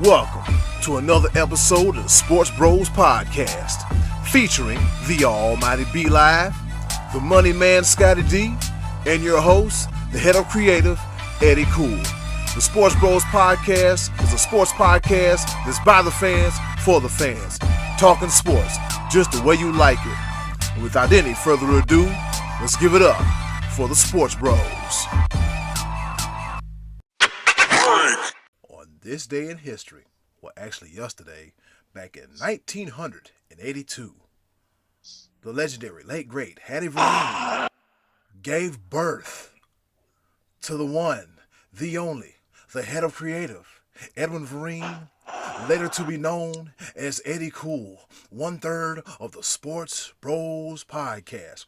Welcome to another episode of the SportsBros podcast, featuring the almighty B Live, the money man Scottie D, and your host, the head of creative, Eddy Kool. The SportsBros podcast is a sports podcast that's by the fans, for the fans, talking sports just the way you like it. And without any further ado, let's give it up for the SportsBros. On this day in history, well, actually yesterday, back in 1982, the legendary late great Eddy Kool gave birth to the one, the only, the head of creative, Edwin Vereen, later to be known as Eddy Kool, 1/3 of the SportsBros podcast.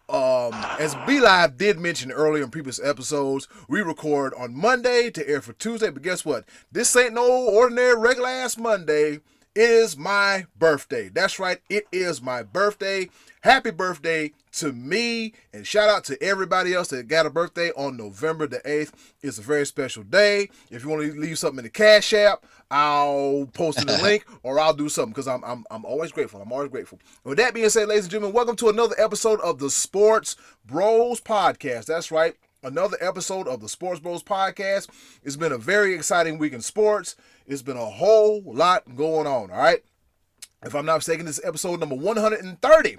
As B Live did mention earlier in previous episodes, we record on Monday to air for Tuesday, but guess what? This ain't no ordinary regular ass Monday. It is my birthday. That's right, it is my birthday. Happy birthday to me, and shout out to everybody else that got a birthday on November the 8th. It's a very special day. If you want to leave something in the Cash App, I'll post in the link, or I'll do something, because I'm always grateful. I'm always grateful. With that being said, ladies and gentlemen, welcome to another episode of the SportsBros podcast. That's right, another episode of the SportsBros podcast. It's been a very exciting week in sports. It's been a whole lot going on, all right? If I'm not mistaken, this is episode number 130.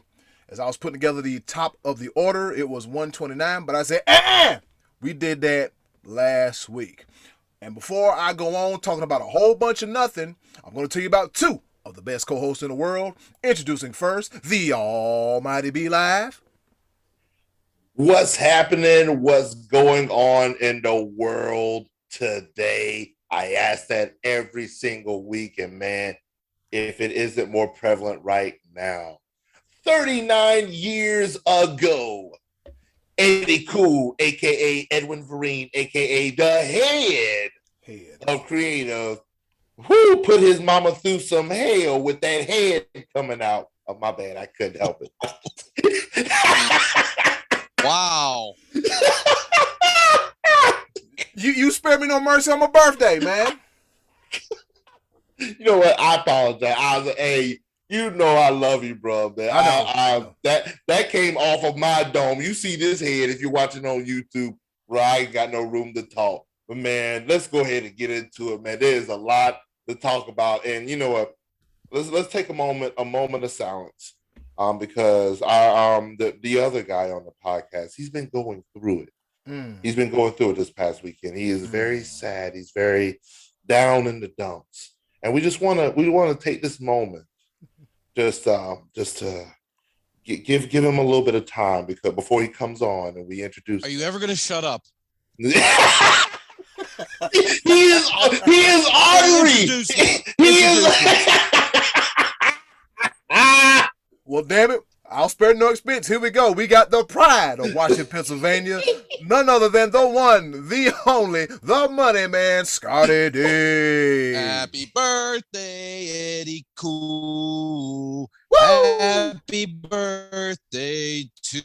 As I was putting together the top of the order, it was 129, but I said, we did that last week. And before I go on talking about a whole bunch of nothing, I'm going to tell you about two of the best co-hosts in the world. Introducing first, the almighty B Live. What's happening? What's going on in the world today? I ask that every single week, and man, if it isn't more prevalent right now. 39 years ago, Eddy Kool, a.k.a. Edwin Vereen, a.k.a. the head of creative, who put his mama through some hell with that head coming out. Oh, my bad. I couldn't help it. Wow. You spare me no mercy on my birthday, man. You know what? I apologize. I was like, hey, you know I love you, bro. Man. I know. That came off of my dome. You see this head if you're watching on YouTube, bro. I ain't got no room to talk. But man, let's go ahead and get into it, man. There's a lot to talk about, and you know what? Let's take a moment of silence, because the other guy on the podcast, he's been going through it. He's been going through it this past weekend. He is very sad. He's very down in the dumps, and we want to take this moment just to give him a little bit of time, because before he comes on and we introduce. Are you ever going to shut up? He is ornery. He is. Well, damn it. I'll spare no expense. Here we go. We got the pride of Washington, Pennsylvania. None other than the one, the only, the money man, Scottie D. Happy birthday, Eddy Kool. Woo! Happy birthday to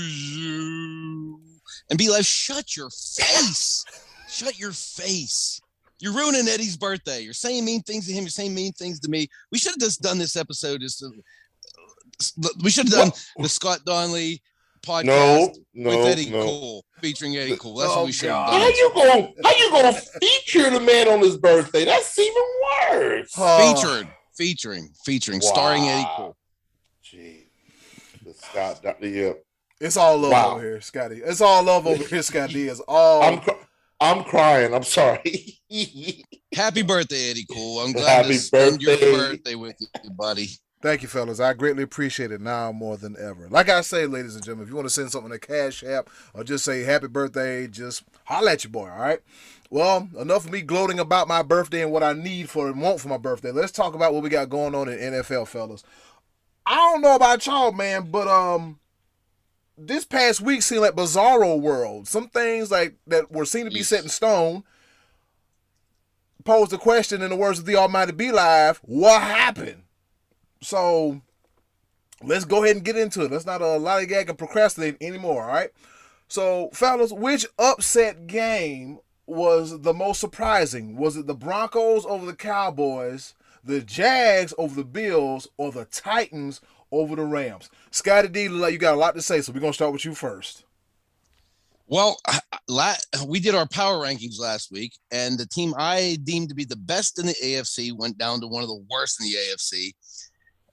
you. And be like, shut your face. Shut your face. You're ruining Eddie's birthday. You're saying mean things to him. You're saying mean things to me. We should have just done this episode. We should have done the Scott Donnelly podcast with Eddy Kool, featuring Eddy Kool. That's what we should have done. How you gonna feature the man on his birthday? That's even worse. Featuring, starring Eddy Kool. Gee, the Scott, yeah. It's all love over here, Scotty. It's all love over here, Scotty. It's all. I'm crying. I'm sorry. Happy birthday, Eddy Kool. I'm glad to spend your birthday with you, buddy. Thank you, fellas. I greatly appreciate it now more than ever. Like I say, ladies and gentlemen, if you want to send something to Cash App or just say happy birthday, just holler at your boy, all right? Well, enough of me gloating about my birthday and what I need for and want for my birthday. Let's talk about what we got going on in NFL, fellas. I don't know about y'all, man, but this past week seemed like bizarro world. Some things like that were seen to be set in stone posed the question, in the words of the almighty B Live, what happened? So let's go ahead and get into it. Let's not lollygag and procrastinate anymore, all right? So, fellas, which upset game was the most surprising? Was it the Broncos over the Cowboys, the Jags over the Bills, or the Titans over the Rams? Scottie D, look like you got a lot to say, so we're going to start with you first. Well, we did our power rankings last week, and the team I deemed to be the best in the AFC went down to one of the worst in the AFC.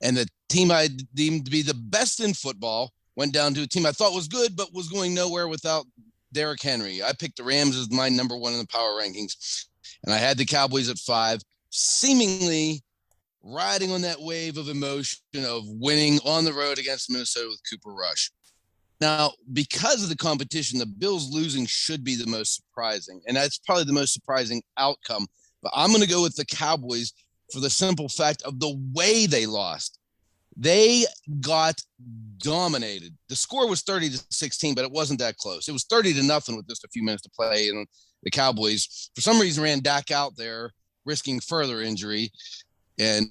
And the team I deemed to be the best in football went down to a team I thought was good, but was going nowhere without Derrick Henry. I picked the Rams as my number one in the power rankings, and I had the Cowboys at 5, seemingly riding on that wave of emotion of winning on the road against Minnesota with Cooper Rush. Now, because of the competition, the Bills losing should be the most surprising, and that's probably the most surprising outcome. But I'm going to go with the Cowboys for the simple fact of the way they lost. They got dominated. The score was 30-16, but it wasn't that close. It was 30-0 with just a few minutes to play, and the Cowboys, for some reason, ran Dak out there, risking further injury, and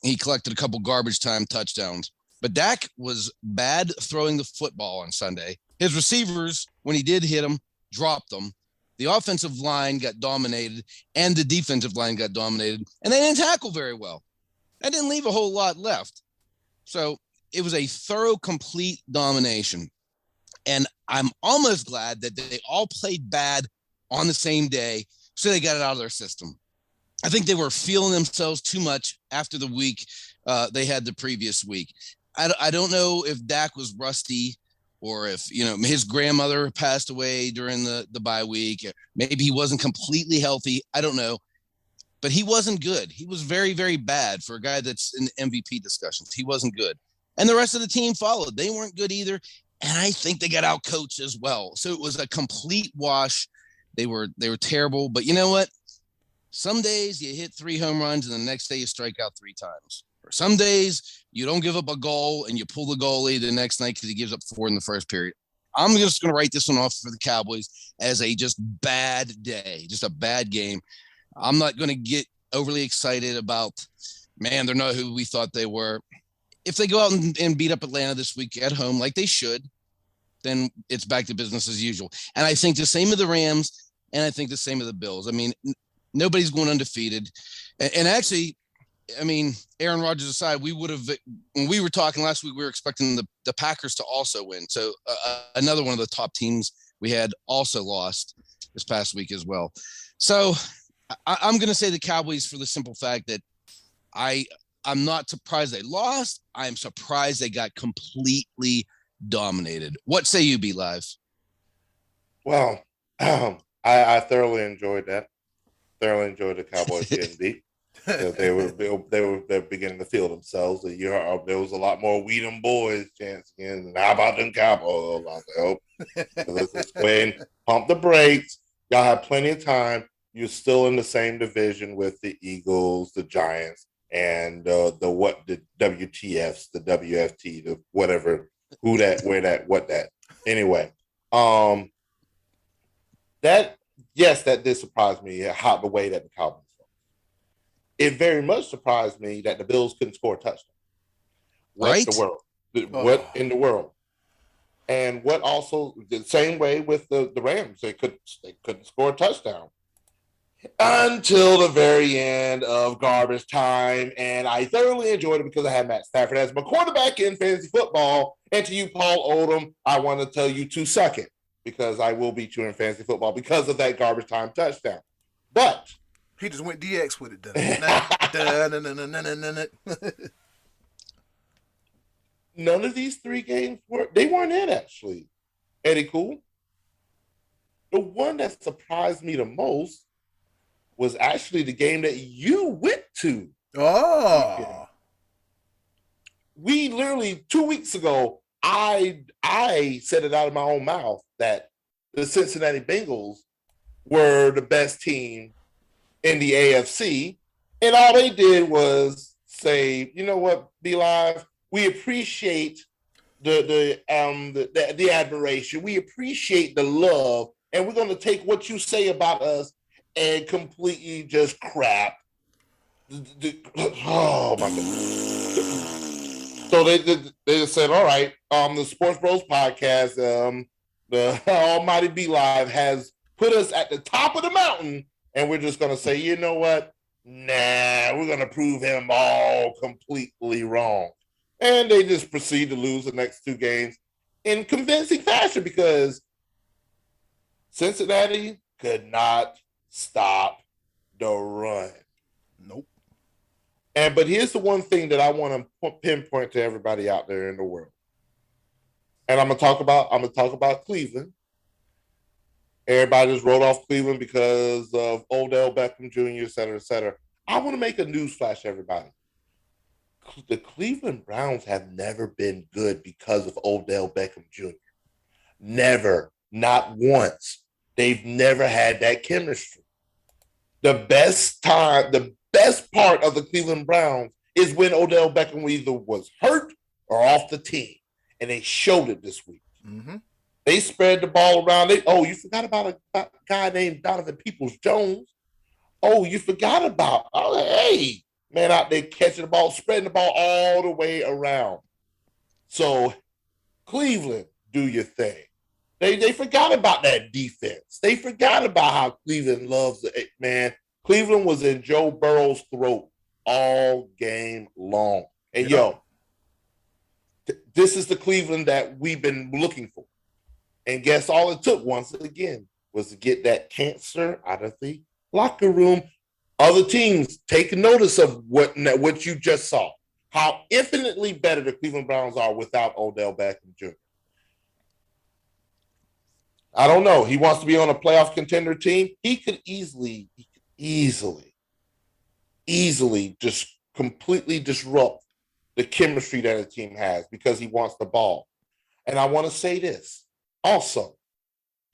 he collected a couple garbage time touchdowns. But Dak was bad throwing the football on Sunday. His receivers, when he did hit them, dropped them. The offensive line got dominated, and the defensive line got dominated, and they didn't tackle very well. That didn't leave a whole lot left. So it was a thorough, complete domination. And I'm almost glad that they all played bad on the same day, so they got it out of their system. I think they were feeling themselves too much after the week they had the previous week. I don't know if Dak was rusty or if, his grandmother passed away during the bye week. Maybe he wasn't completely healthy. I don't know. But he wasn't good. He was very, very bad for a guy that's in MVP discussions. He wasn't good. And the rest of the team followed. They weren't good either. And I think they got out-coached as well. So it was a complete wash. They were terrible. But you know what? Some days you hit 3 home runs and the next day you strike out 3 times. Or some days you don't give up a goal and you pull the goalie the next night because he gives up 4 in the first period. I'm just going to write this one off for the Cowboys as a just bad day, just a bad game. I'm not going to get overly excited about, man, they're not who we thought they were. If they go out and beat up Atlanta this week at home like they should, then it's back to business as usual. And I think the same of the Rams, and I think the same of the Bills. I mean, nobody's going undefeated. And actually, I mean, Aaron Rodgers aside, we would have, when we were talking last week, we were expecting the Packers to also win. So another one of the top teams we had also lost this past week as well. So I'm going to say the Cowboys for the simple fact that I'm not surprised they lost. I'm surprised they got completely dominated. What say you, Be Live? Well, I thoroughly enjoyed that. Thoroughly enjoyed the Cowboys getting beat. They were beginning to feel themselves. There was a lot more "we them boys" chants again. And how about them Cowboys? I was like, let's go ahead and pump the brakes. Y'all have plenty of time. You're still in the same division with the Eagles, the Giants, and the WTFs, the WFT, the whatever, who that, where that, what that. Anyway, that did surprise me how the way that the Cowboys. It very much surprised me that the Bills couldn't score a touchdown. What in the world? And what also the same way with the Rams, they couldn't score a touchdown until the very end of garbage time. And I thoroughly enjoyed it because I had Matt Stafford as my quarterback in fantasy football. And to you, Paul Odom, I want to tell you to suck it because I will beat you in fantasy football because of that garbage time touchdown. But he just went DX with it. None of these 3 games weren't in, actually. Eddy Kool. The one that surprised me the most was actually the game that you went to. Oh. We literally 2 weeks ago, I said it out of my own mouth that the Cincinnati Bengals were the best team in the AFC, and all they did was say, you know what, Be Live, we appreciate the admiration, we appreciate the love, and we're going to take what you say about us and completely just crap. Oh my goodness! So they said, all right, the SportsBros podcast, the Almighty Be Live has put us at the top of the mountain, and we're just going to say, you know what? Nah, we're going to prove him all completely wrong. And they just proceed to lose the next 2 games in convincing fashion because Cincinnati could not stop the run. Nope. But here's the one thing that I want to pinpoint to everybody out there in the world. And I'm gonna talk about Cleveland. Everybody just wrote off Cleveland because of O'Dell Beckham Jr., et cetera, et cetera. I want to make a news flash, everybody. The Cleveland Browns have never been good because of O'Dell Beckham Jr. Never, not once. They've never had that chemistry. The best part of the Cleveland Browns is when O'Dell Beckham either was hurt or off the team. And they showed it this week. Mm-hmm. They spread the ball around. You forgot about a guy named Donovan Peoples-Jones. Oh, you forgot about, hey, man out there catching the ball, spreading the ball all the way around. So, Cleveland, do your thing. They forgot about that defense. They forgot about how Cleveland loves it. Man, Cleveland was in Joe Burrow's throat all game long. And, this is the Cleveland that we've been looking for. And guess all it took once again was to get that cancer out of the locker room. Other teams take notice of what you just saw. How infinitely better the Cleveland Browns are without O'Dell Beckham Jr. I don't know. He wants to be on a playoff contender team. He could easily just completely disrupt the chemistry that a team has because he wants the ball. And I want to say this also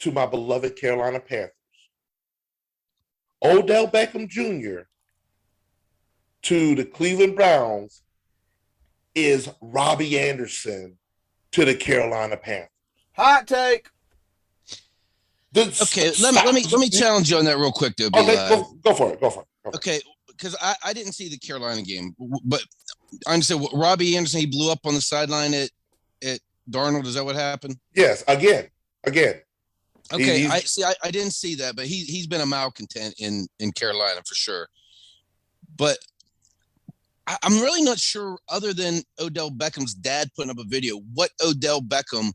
to my beloved Carolina Panthers. O'Dell Beckham Jr. to the Cleveland Browns is Robbie Anderson to the Carolina Panthers. Hot take. Okay, let me challenge you on that real quick, though. Okay, go for it. Okay, because I didn't see the Carolina game, but I understand Robbie Anderson, he blew up on the sideline at Darnold. Is that what happened? Yes, again. Okay, I didn't see that, but he's been a malcontent in Carolina for sure. But I'm really not sure, other than O'Dell Beckham's dad putting up a video, what Odell Beckham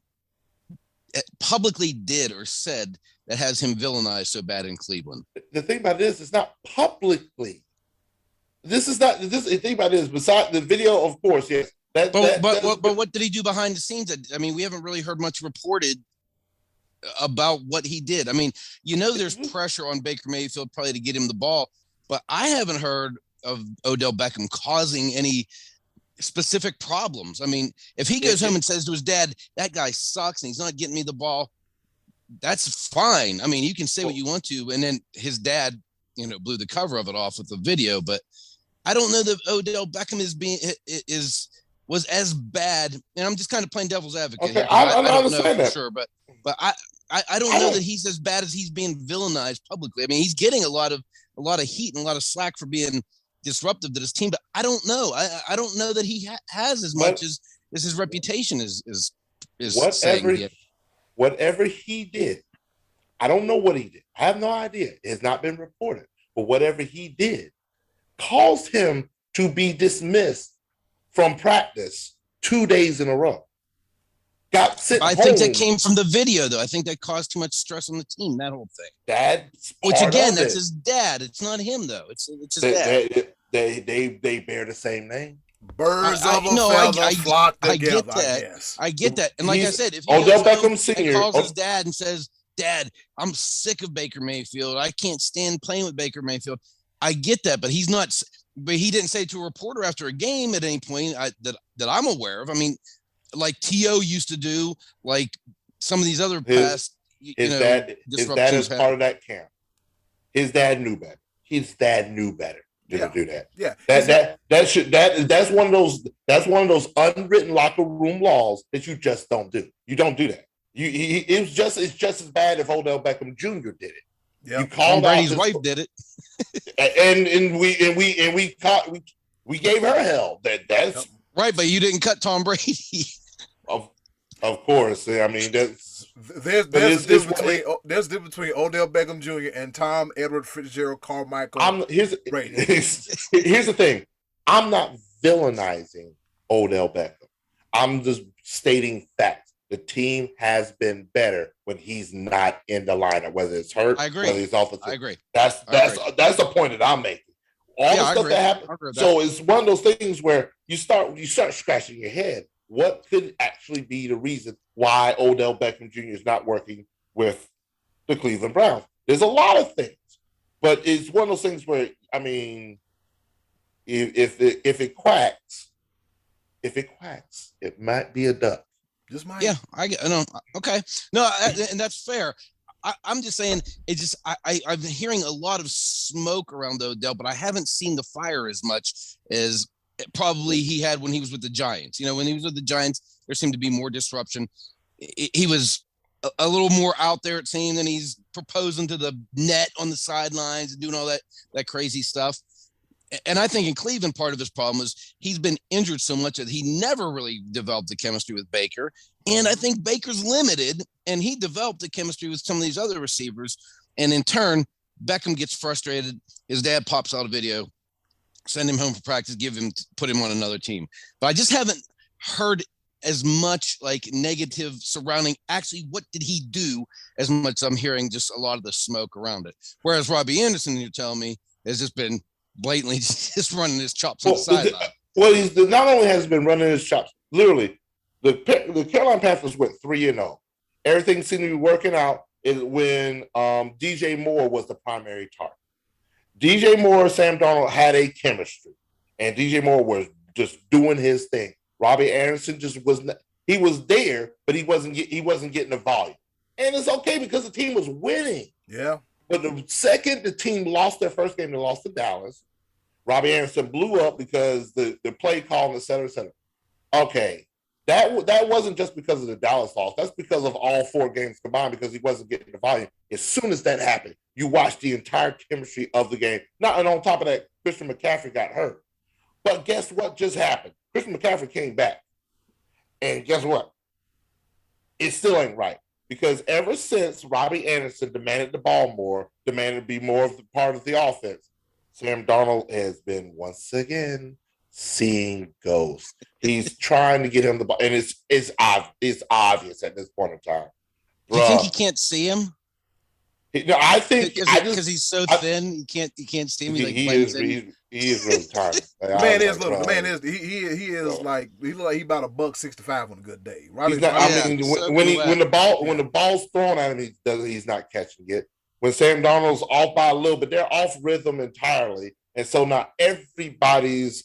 publicly did or said that has him villainized so bad in Cleveland. The thing about this is not publicly. The thing about this, besides the video, of course, yes. But what did he do behind the scenes? I mean, we haven't really heard much reported about what he did. I mean, there's pressure on Baker Mayfield probably to get him the ball, but I haven't heard of Odell Beckham causing any specific problems. I mean, if he goes home and says to his dad, that guy sucks and he's not getting me the ball, that's fine. I mean, you can say what you want to, and then his dad, blew the cover of it off with the video, but I don't know that Odell Beckham was as bad. And I'm just kind of playing devil's advocate. Okay, here. I don't understand know that. for sure, but I don't know that he's as bad as he's being villainized publicly. I mean, he's getting a lot of heat and a lot of slack for being disruptive to this team, but I don't know. I don't know that he has as much as his reputation is whatever he did. I don't know what he did. I have no idea. It has not been reported. But whatever he did caused him to be dismissed from practice 2 days in a row. I think that came from the video, though. I think that caused too much stress on the team, that whole thing. That's his dad. It's not him, though. It's his dad. They bear the same name. Birds of a feather flock together, I get that. And like I said, if he Odell Beckham Sr. calls his dad and says, Dad, I'm sick of Baker Mayfield. I can't stand playing with Baker Mayfield. I get that, but he's not. But he didn't say to a reporter after a game at any point that I'm aware of. I mean, like T.O. used to do, like some of these other past. His dad is part of that camp. His dad knew better. His dad knew better to do that. Yeah, that's one of those unwritten locker room laws that you just don't do. You don't do that. It's just as bad if O'Dell Beckham Jr. did it. Yep. You called out his wife did it, and we gave her hell. That's right, but you didn't cut Tom Brady. Of course, I mean that's There's a difference between O'Dell Beckham Jr. and Tom Edward Fitzgerald Carmichael. Here's the thing. I'm not villainizing O'Dell Beckham. I'm just stating facts. The team has been better when he's not in the lineup, whether it's hurt, whether he's off the team. I agree. That's the point that I'm making. All the stuff that happened. So it's one of those things where you start scratching your head. What could actually be the reason why O'Dell Beckham Jr. is not working with the Cleveland Browns? There's a lot of things, but it's one of those things where, I mean, if it quacks, it might be a duck. Just might. Yeah, I know. Okay, no, and that's fair. I'm just saying, it just I'm hearing a lot of smoke around O'Dell, but I haven't seen the fire as much as probably he had when he was with the Giants. You know, when he was with the Giants, there seemed to be more disruption. He was a little more out there, it seemed, and he's proposing to the net on the sidelines and doing all that crazy stuff. And I think in Cleveland, part of his problem is he's been injured so much that he never really developed the chemistry with Baker. And I think Baker's limited, and he developed the chemistry with some of these other receivers. And in turn, Beckham gets frustrated. His dad pops out a video, send him home for practice, put him on another team. But I just haven't heard as much like negative surrounding actually what did he do as much as I'm hearing just a lot of the smoke around it. Whereas Robbie Anderson, you're telling me, has just been blatantly just running his chops on the sideline. Well, he's not only has been running his chops, literally, the Carolina Panthers went 3-0. Everything seemed to be working out when DJ Moore was the primary target. DJ Moore, Sam Darnold had a chemistry, and DJ Moore was just doing his thing. Robbie Anderson just was not, he was there, but he wasn't getting the volume. And it's okay because the team was winning. Yeah. But the second the team lost their first game, they lost to Dallas. Robbie Anderson blew up because the play call and et cetera, et cetera. Okay, that wasn't just because of the Dallas loss. That's because of all 4 games combined because he wasn't getting the volume. As soon as that happened, you watched the entire chemistry of the game. And on top of that, Christian McCaffrey got hurt. But guess what just happened? Christian McCaffrey came back. And guess what? It still ain't right. Because ever since Robbie Anderson demanded the ball more, demanded to be more of the part of the offense, Sam Darnold has been once again seeing ghosts. He's trying to get him the ball, and it's obvious at this point in time. Do you think he can't see him? No, I think because he's so thin, you can't see him. He is really tiny. The man is little. The man is he is like he look like he about $165 on a good day. Right? When the ball's thrown at him, he's not catching it. When Sam Darnold's off by a little bit, they're off rhythm entirely, and so now everybody's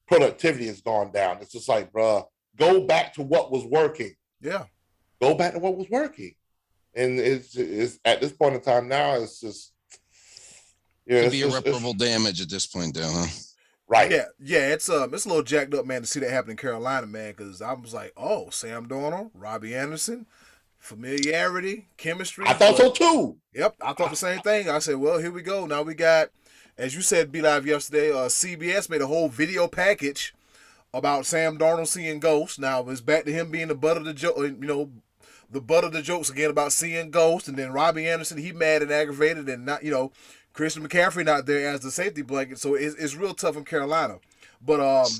productivity has gone down. It's just like, bruh, go back to what was working. Yeah, go back to what was working. And it's at this point in time now, it's just could be irreparable damage at this point, though, huh? Right. Yeah. It's a little jacked up, man, to see that happen in Carolina, man. Because I was like, oh, Sam Darnold, Robbie Anderson, familiarity, chemistry. I thought so too. Yep, I thought the same thing. I said, well, here we go. Now we got, as you said, B Live yesterday. CBS made a whole video package about Sam Darnold seeing ghosts. Now it's back to him being the butt of the joke, the butt of the jokes again about seeing ghosts, and then Robbie Anderson, he mad and aggravated, and not, Christian McCaffrey not there as the safety blanket, so it's real tough in Carolina. But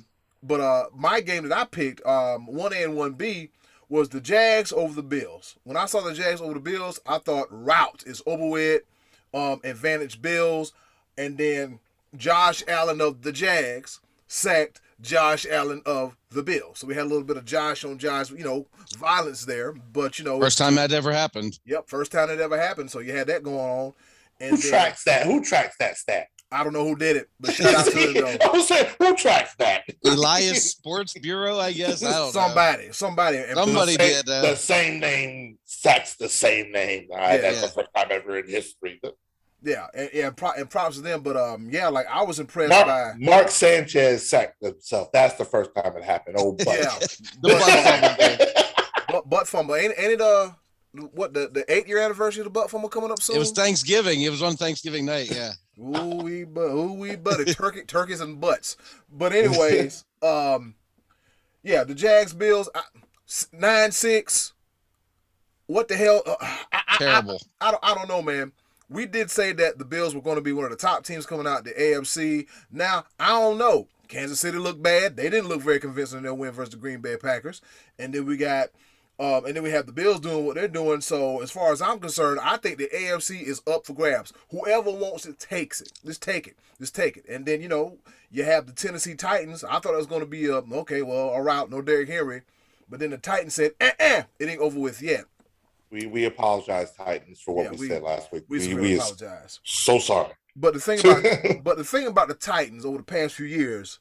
my game that I picked, 1A and 1B, was the Jags over the Bills. When I saw the Jags over the Bills, I thought route is over with, advantage Bills, and then Josh Allen of the Jags sacked Josh Allen of the Bills. So we had a little bit of Josh on Josh, violence there. But, first time that ever happened. Yep, first time it ever happened. So you had that going on. And Who tracks that stat? I don't know who did it, but shout out to him, though. I was saying, who tracks that? Elias Sports Bureau, I guess. I don't know. Somebody did. The same name sacks the same name. That's the first time ever in history. Yeah, and props to them. But like I was impressed by Mark Sanchez sacked himself. That's the first time it happened. Oh, butt. Yeah, butt fumble. Ain't it what the 8-year anniversary of the butt fumble coming up soon? It was Thanksgiving. It was on Thanksgiving night. Yeah. Ooh wee buddy, turkeys and butts. But anyways, the Jags Bills 9-6. What the hell? Terrible. I don't know, man. We did say that the Bills were going to be one of the top teams coming out the AFC. Now, I don't know. Kansas City looked bad. They didn't look very convincing in their win versus the Green Bay Packers. And then we got, and then we have the Bills doing what they're doing. So as far as I'm concerned, I think the AFC is up for grabs. Whoever wants it takes it. Just take it. Just take it. And then, you have the Tennessee Titans. I thought it was going to be okay, well, all right, no Derrick Henry. But then the Titans said, it ain't over with yet. We apologize, Titans, for what we said last week. We apologize. So sorry. But the thing about the Titans over the past few years,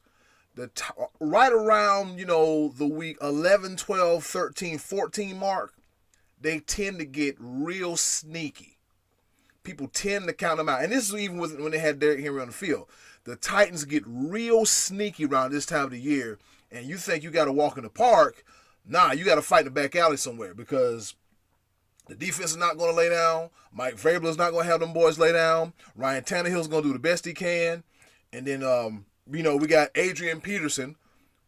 right around the week 11, 12, 13, 14 mark, they tend to get real sneaky. People tend to count them out, and this is even when they had Derrick Henry on the field. The Titans get real sneaky around this time of the year, and you think you got to walk in the park. Nah, you got to fight in the back alley somewhere because the defense is not going to lay down. Mike Vrabel is not going to have them boys lay down. Ryan Tannehill's going to do the best he can. And then, we got Adrian Peterson.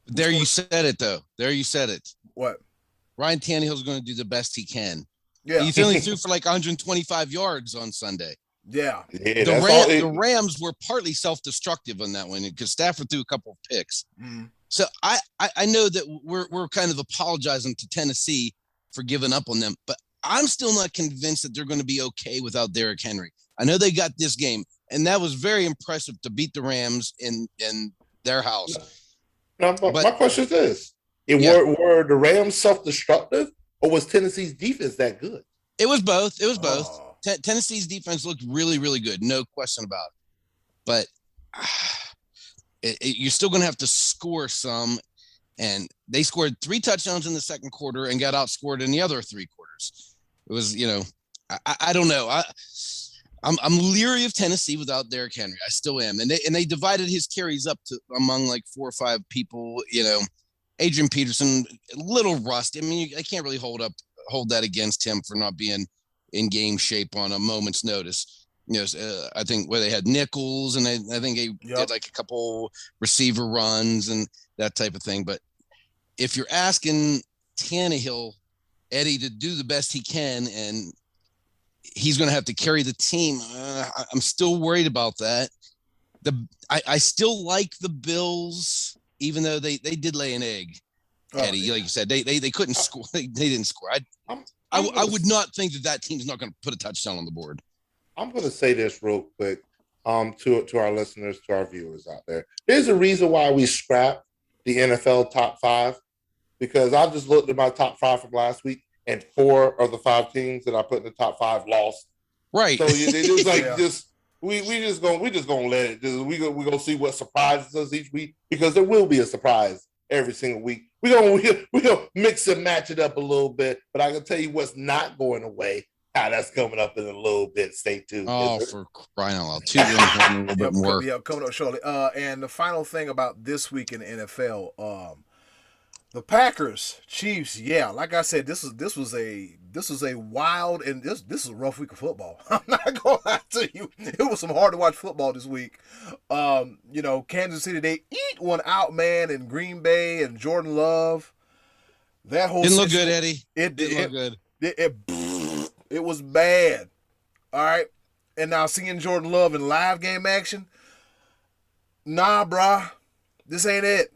There you said it, though. There you said it. What? Ryan Tannehill's going to do the best he can. Yeah. He only threw for like 125 yards on Sunday. Yeah. The Rams were partly self-destructive on that one because Stafford threw a couple of picks. Mm-hmm. So I know that we're kind of apologizing to Tennessee for giving up on them, but I'm still not convinced that they're going to be okay without Derrick Henry. I know they got this game, and that was very impressive to beat the Rams in their house. Now, my question is this. Were the Rams self-destructive, or was Tennessee's defense that good? It was both. Tennessee's defense looked really, really good. No question about it. But you're still going to have to score some, and they scored 3 touchdowns in the second quarter and got outscored in the other 3 quarters. It was, I don't know. I'm leery of Tennessee without Derrick Henry. I still am. And they divided his carries up to among like 4 or 5 people. Adrian Peterson, a little rust. I mean, I can't really hold that against him for not being in game shape on a moment's notice. I think where they had Kools, and I think they did like a couple receiver runs and that type of thing. But if you're asking Tannehill, Eddie, to do the best he can, and he's going to have to carry the team, I'm still worried about that. I still like the Bills, even though they did lay an egg. Eddie, like you said, they couldn't score. They didn't score. I would not think that team's not going to put a touchdown on the board. I'm going to say this real quick to our listeners, to our viewers out there. There's a reason why we scrapped the NFL top 5, because I just looked at my top 5 from last week, and 4 of the 5 teams that I put in the top 5 lost. Right. So it was like we just gonna let it. We gonna see what surprises us each week, because there will be a surprise every single week. We gonna mix and match it up a little bit, but I can tell you what's not going away. That's coming up in a little bit. Stay tuned. Oh, for crying out loud! 2 a little bit more. Yeah, coming up shortly. And the final thing about this week in the NFL, the Packers, Chiefs. Yeah, like I said, this was a wild, and this is a rough week of football. I'm not gonna lie to you. It was some hard to watch football this week. Kansas City, they eat one out, man, in Green Bay and Jordan Love. That whole didn't look good, Eddie. It didn't look good. It was bad. All right. And now seeing Jordan Love in live game action, nah, brah. This ain't it.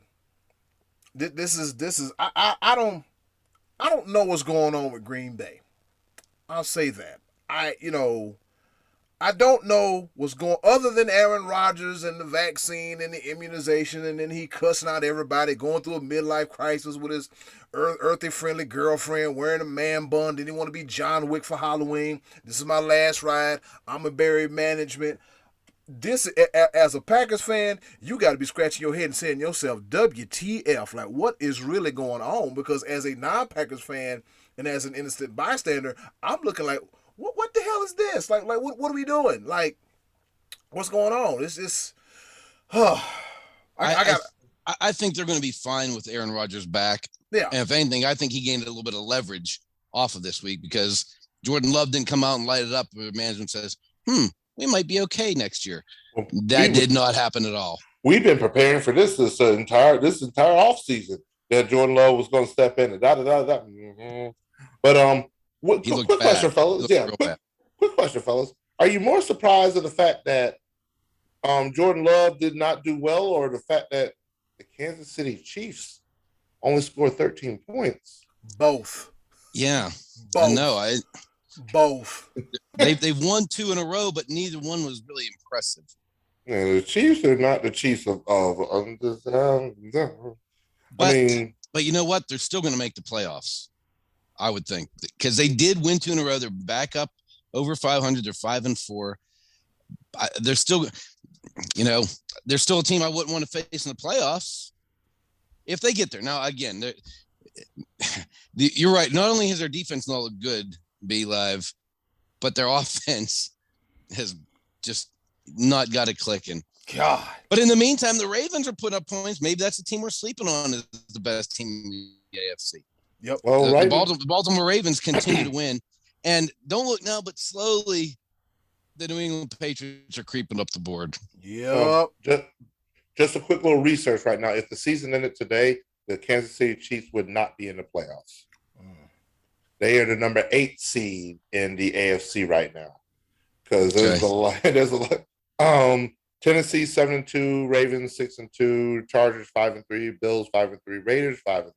This is I don't know what's going on with Green Bay. I'll say that. I don't know what's going other than Aaron Rodgers and the vaccine and the immunization, and then he cussing out everybody, going through a midlife crisis with his earthy friendly girlfriend, wearing a man bun. Didn't want to be John Wick for Halloween. This is my last ride. I'm a Barry management. This, as a Packers fan, you got to be scratching your head and saying to yourself, WTF, like what is really going on? Because as a non-Packers fan and as an innocent bystander, I'm looking like, what the hell is this? Like what are we doing? Like, what's going on? It's just, I think they're going to be fine with Aaron Rodgers back. Yeah. And if anything, I think he gained a little bit of leverage off of this week because Jordan Love didn't come out and light it up. Management says, we might be okay next year. Well, that did not happen at all. We've been preparing for this entire offseason that Jordan Love was going to step in and But Quick question, fellas. Yeah, quick question, fellas. Are you more surprised at the fact that Jordan Love did not do well, or the fact that the Kansas City Chiefs only scored 13 points? Both. Yeah, Both. I know. Both. They've won 2 in a row, but neither one was really impressive. Yeah, the Chiefs are not the Chiefs of but you know what? They're still going to make the playoffs, I would think, because they did win 2 in a row. They're back up over 500. They're 5-4. They're still, they're still a team I wouldn't want to face in the playoffs if they get there. Now, again, you're right. Not only has their defense not looked good, be live, but their offense has just not got it clicking. God. But in the meantime, the Ravens are putting up points. Maybe that's the team we're sleeping on is the best team in the AFC. Yep. Well, the Baltimore Ravens continue to win. And don't look now, but slowly the New England Patriots are creeping up the board. Yep. Just a quick little research right now. If the season ended today, the Kansas City Chiefs would not be in the playoffs. They are the number 8 seed in the AFC right now. Because there's a lot. Tennessee 7-2, Ravens 6-2, Chargers 5-3, Bills 5-3, Raiders 5-3,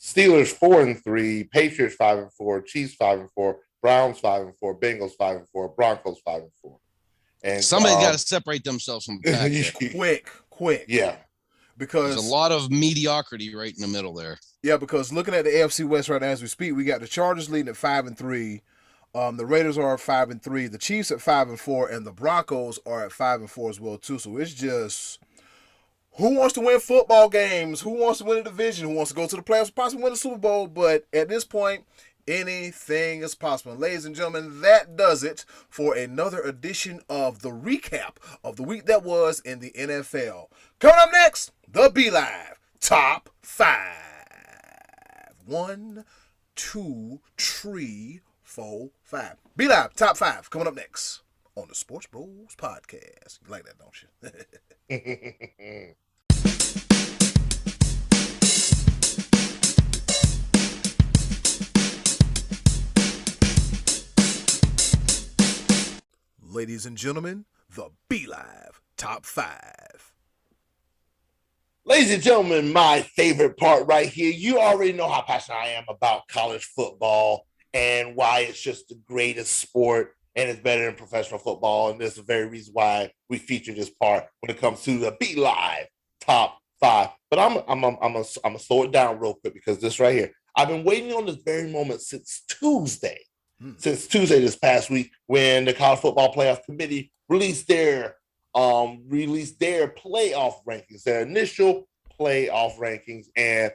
Steelers 4-3, Patriots 5-4, Chiefs 5-4, Browns 5-4, Bengals 5-4, Broncos 5-4. And somebody's got to separate themselves from the pack. Quick. Yeah. Because there's a lot of mediocrity right in the middle there. Yeah, because looking at the AFC West right now as we speak, we got the Chargers leading at 5-3. The Raiders are at 5-3, the Chiefs at 5-4, and the Broncos are at 5-4 as well too. So it's just who wants to win football games, who wants to win a division, who wants to go to the playoffs, possibly win the Super Bowl. But at this point, anything is possible. And ladies and gentlemen, that does it for another edition of the recap of the week that was in the NFL. Coming up next, the Be Live Top 5. 1, 2, 3, 4, 5. Be Live Top 5 coming up next on the SportsBros podcast. You like that, don't you? Ladies and gentlemen, the Be Live Top 5. Ladies and gentlemen, my favorite part right here. You already know how passionate I am about college football and why it's just the greatest sport and it's better than professional football. And this is the very reason why we feature this part when it comes to the Be Live Top 5. But I'm gonna slow it down real quick because this right here, I've been waiting on this very moment since Tuesday. Since Tuesday this past week, when the College Football Playoff Committee released their playoff rankings, their initial playoff rankings. And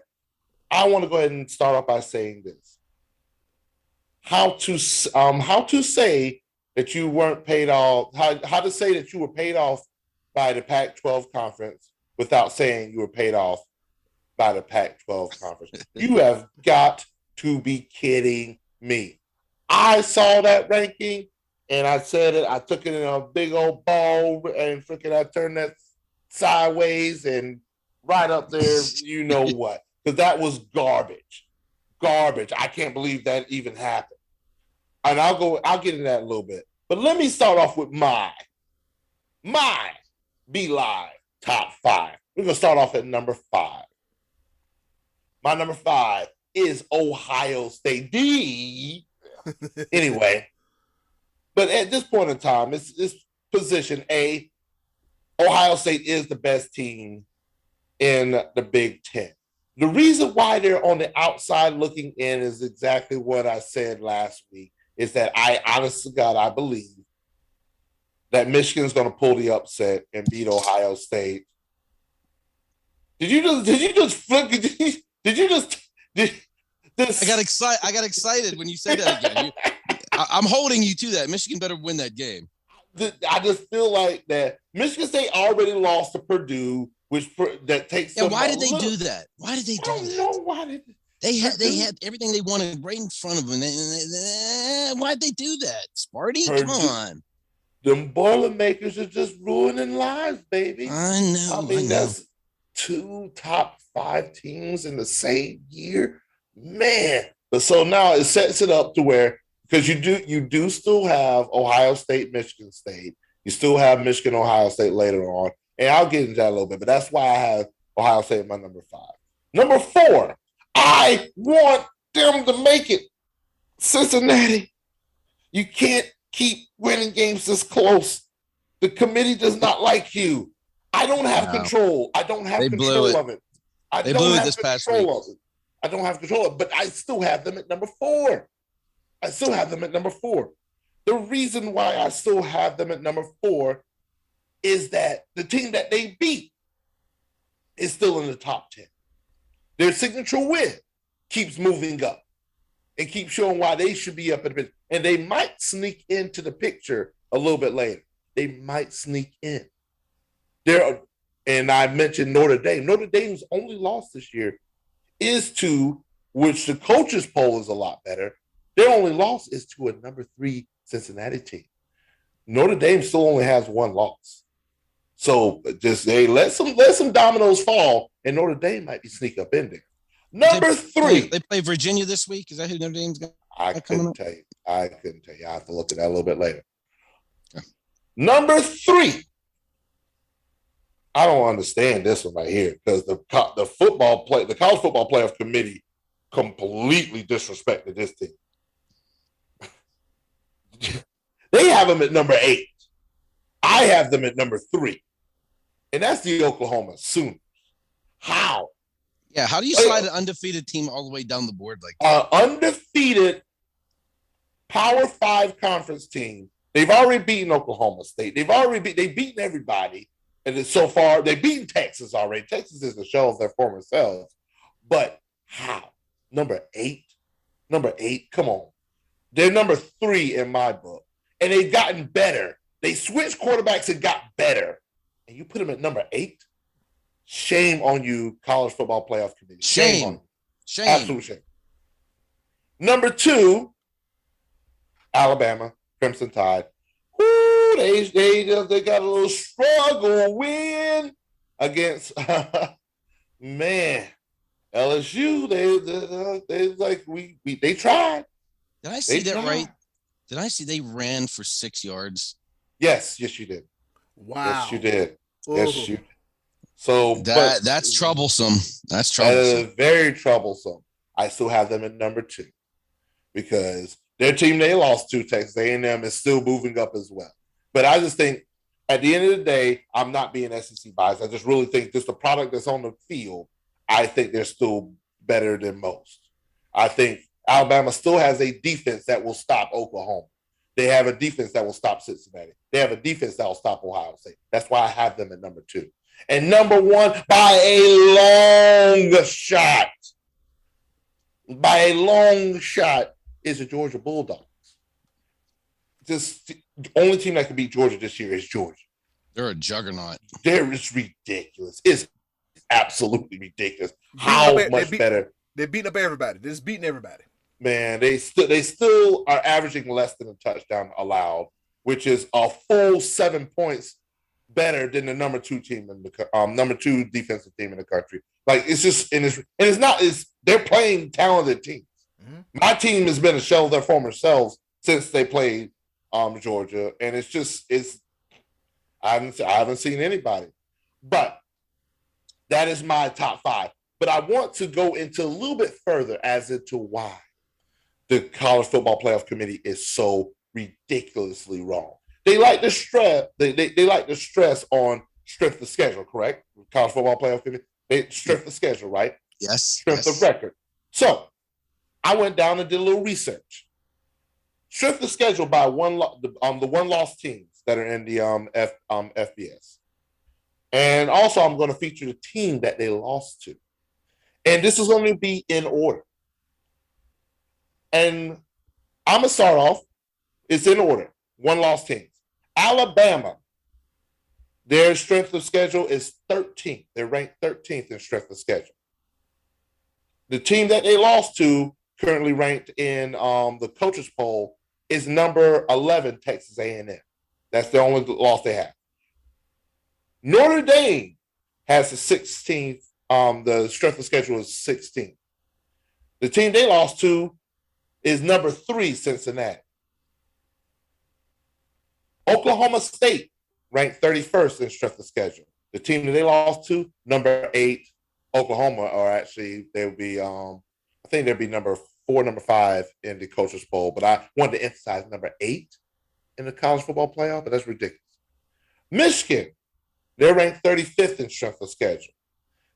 I want to go ahead and start off by saying this. How to say that you weren't paid off, how to say that you were paid off by the Pac-12 conference without saying you were paid off by the Pac-12 conference. You have got to be kidding me. I saw that ranking and I said it. I took it in a big old ball and freaking I turned that sideways and right up there, you know what? Because that was garbage. Garbage. I can't believe that even happened. And I'll get into that in a little bit. But let me start off with my Be Live Top 5. We're going to start off at number 5. My number 5 is Ohio State. Anyway, but at this point in time, it's position A. Ohio State is the best team in the Big Ten. The reason why they're on the outside looking in is exactly what I said last week, is that I honestly, God, I believe that Michigan's going to pull the upset and beat Ohio State. Did you just I got excited when you said that again. I'm holding you to that. Michigan better win that game. I just feel like that Michigan State already lost to Purdue, that takes. Yeah, why did they do that? Why did they do that? I don't know why they had everything they wanted right in front of them. Why'd they do that, Sparty? Come on. Them Boilermakers are just ruining lives, baby. I know. That's 2 top 5 teams in the same year. Man, But so now it sets it up to where, because you do still have Ohio State, Michigan State. You still have Michigan, Ohio State later on. And I'll get into that a little bit, but that's why I have Ohio State my number 5. Number 4, I want them to make it. Cincinnati, you can't keep winning games this close. The committee does not like you. I don't have control. I don't have control of it. They blew it this past week. I don't have control of it, but I still have them at number 4. The reason why I still have them at number 4 is that the team that they beat is still in the top 10. Their signature win keeps moving up and keeps showing why they should be up in the picture. And they might sneak into the picture a little bit later. They might sneak in. And I mentioned Notre Dame. Notre Dame's only loss this year is to, which the coaches poll is a lot better, their only loss is to a number 3 Cincinnati team. Notre Dame still only has 1 loss. So just let some dominoes fall, and Notre Dame might be sneak up in there. Number 3. They play Virginia this week. Is that who Notre Dame's got? I couldn't tell you. I have to look at that a little bit later. Okay. Number 3. I don't understand this one right here because the college football playoff committee completely disrespected this team. They have them at number 8. I have them at number 3. And that's the Oklahoma Sooners. How? Yeah, how do you slide an undefeated team all the way down the board like that? Undefeated Power 5 conference team. They've already beaten Oklahoma State. They've beaten everybody. And so far, they've beaten Texas already. Texas is the shell of their former selves. But how? Number 8? Number 8? Come on. They're number 3 in my book. And they've gotten better. They switched quarterbacks and got better. And you put them at number 8? Shame on you, college football playoff committee. Shame on you. Shame. Absolute shame. Number 2, Alabama, Crimson Tide. Woo, they got a little struggle win against man. LSU, they tried. Did I see that right? Did I see they ran for 6 yards? Yes, you did. Wow. Yes, you did. Yes, you did. So that's troublesome. That's troublesome. That is very troublesome. I still have them at number 2 because their team they lost to, Texas A&M, is still moving up as well. But I just think at the end of the day, I'm not being SEC biased. I just really think just the product that's on the field, I think they're still better than most. I think Alabama still has a defense that will stop Oklahoma. They have a defense that will stop Cincinnati. They have a defense that will stop Ohio State. That's why I have them at number 2. And number 1, by a long shot, is the Georgia Bulldogs. Just the only team that can beat Georgia this year is Georgia. They're a juggernaut. It's ridiculous. It's absolutely ridiculous. How much better? They're beating up everybody. They're just beating everybody. Man, they still are averaging less than a touchdown allowed, which is a full 7 points better than the number 2 team in the number 2 defensive team in the country. Like they're playing talented teams. Mm-hmm. My team has been a shell of their former selves since they played Georgia, and I haven't seen anybody. But that is my top 5. But I want to go into a little bit further as to why the college football playoff committee is so ridiculously wrong. They like to stress. They like to stress on strength of schedule, correct? College football playoff committee. They strength of schedule, right? Yes. Strength of record. So I went down and did a little research. Strength of schedule by the one loss teams that are in the FBS, and also I'm going to feature the team that they lost to, and this is going to be in order. And I'm gonna start off. It's in order. 1 loss teams. Alabama, their strength of schedule is 13th. They're ranked 13th in strength of schedule. The team that they lost to, currently ranked in the coaches poll, is number 11, Texas A&M. That's the only loss they have. Notre Dame has the 16th. The strength of schedule is 16th. The team they lost to is number 3, Cincinnati. Oklahoma State ranked 31st in strength of schedule. The team that they lost to, number 8, Oklahoma, or actually they would be, I think they'd be number 4, number 5 in the Coaches Poll. But I wanted to emphasize number 8 in the college football playoff, but that's ridiculous. Michigan, they're ranked 35th in strength of schedule.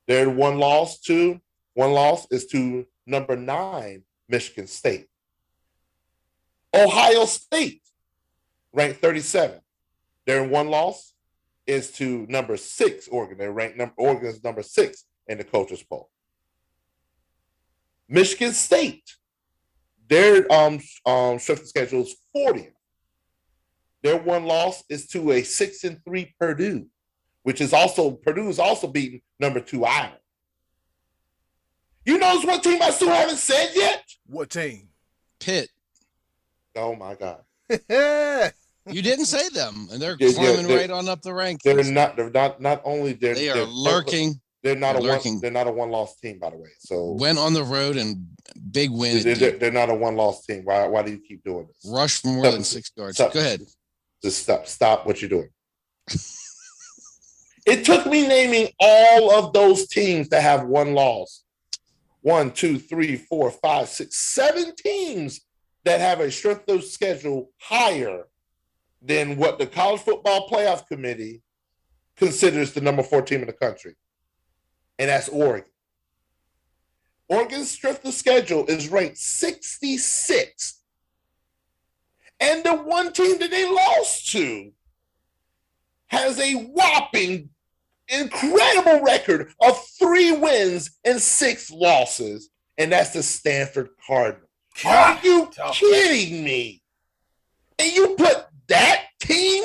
Their one loss is to number 9, Michigan State. Ohio State, ranked 37. Their one loss is to number 6, Oregon. They're ranked Oregon is number 6 in the Coaches Poll. Michigan State, their strength of schedule is 40th. Their one loss is to a 6-3 Purdue, which is Purdue is also beating number 2 Iowa. You know what team I still haven't said yet? What team? Pitt. Oh my God. You didn't say them, and they're climbing right on up the rankings. They are lurking. They're not a one-loss team, by the way. So went on the road and big win. They're not a one-loss team. Why do you keep doing this? Rush for more than 6 yards. Go ahead. Just stop what you're doing. It took me naming all of those teams that have one loss. 1, 2, 3, 4, 5, 6, 7 teams that have a strength of schedule higher than what the College Football Playoff Committee considers the number 4 team in the country. And that's Oregon. Oregon's strength of schedule is ranked 66th. And the one team that they lost to has a whopping, incredible record of 3 wins and 6 losses, and that's the Stanford Cardinals. Are you kidding me? And you put that team,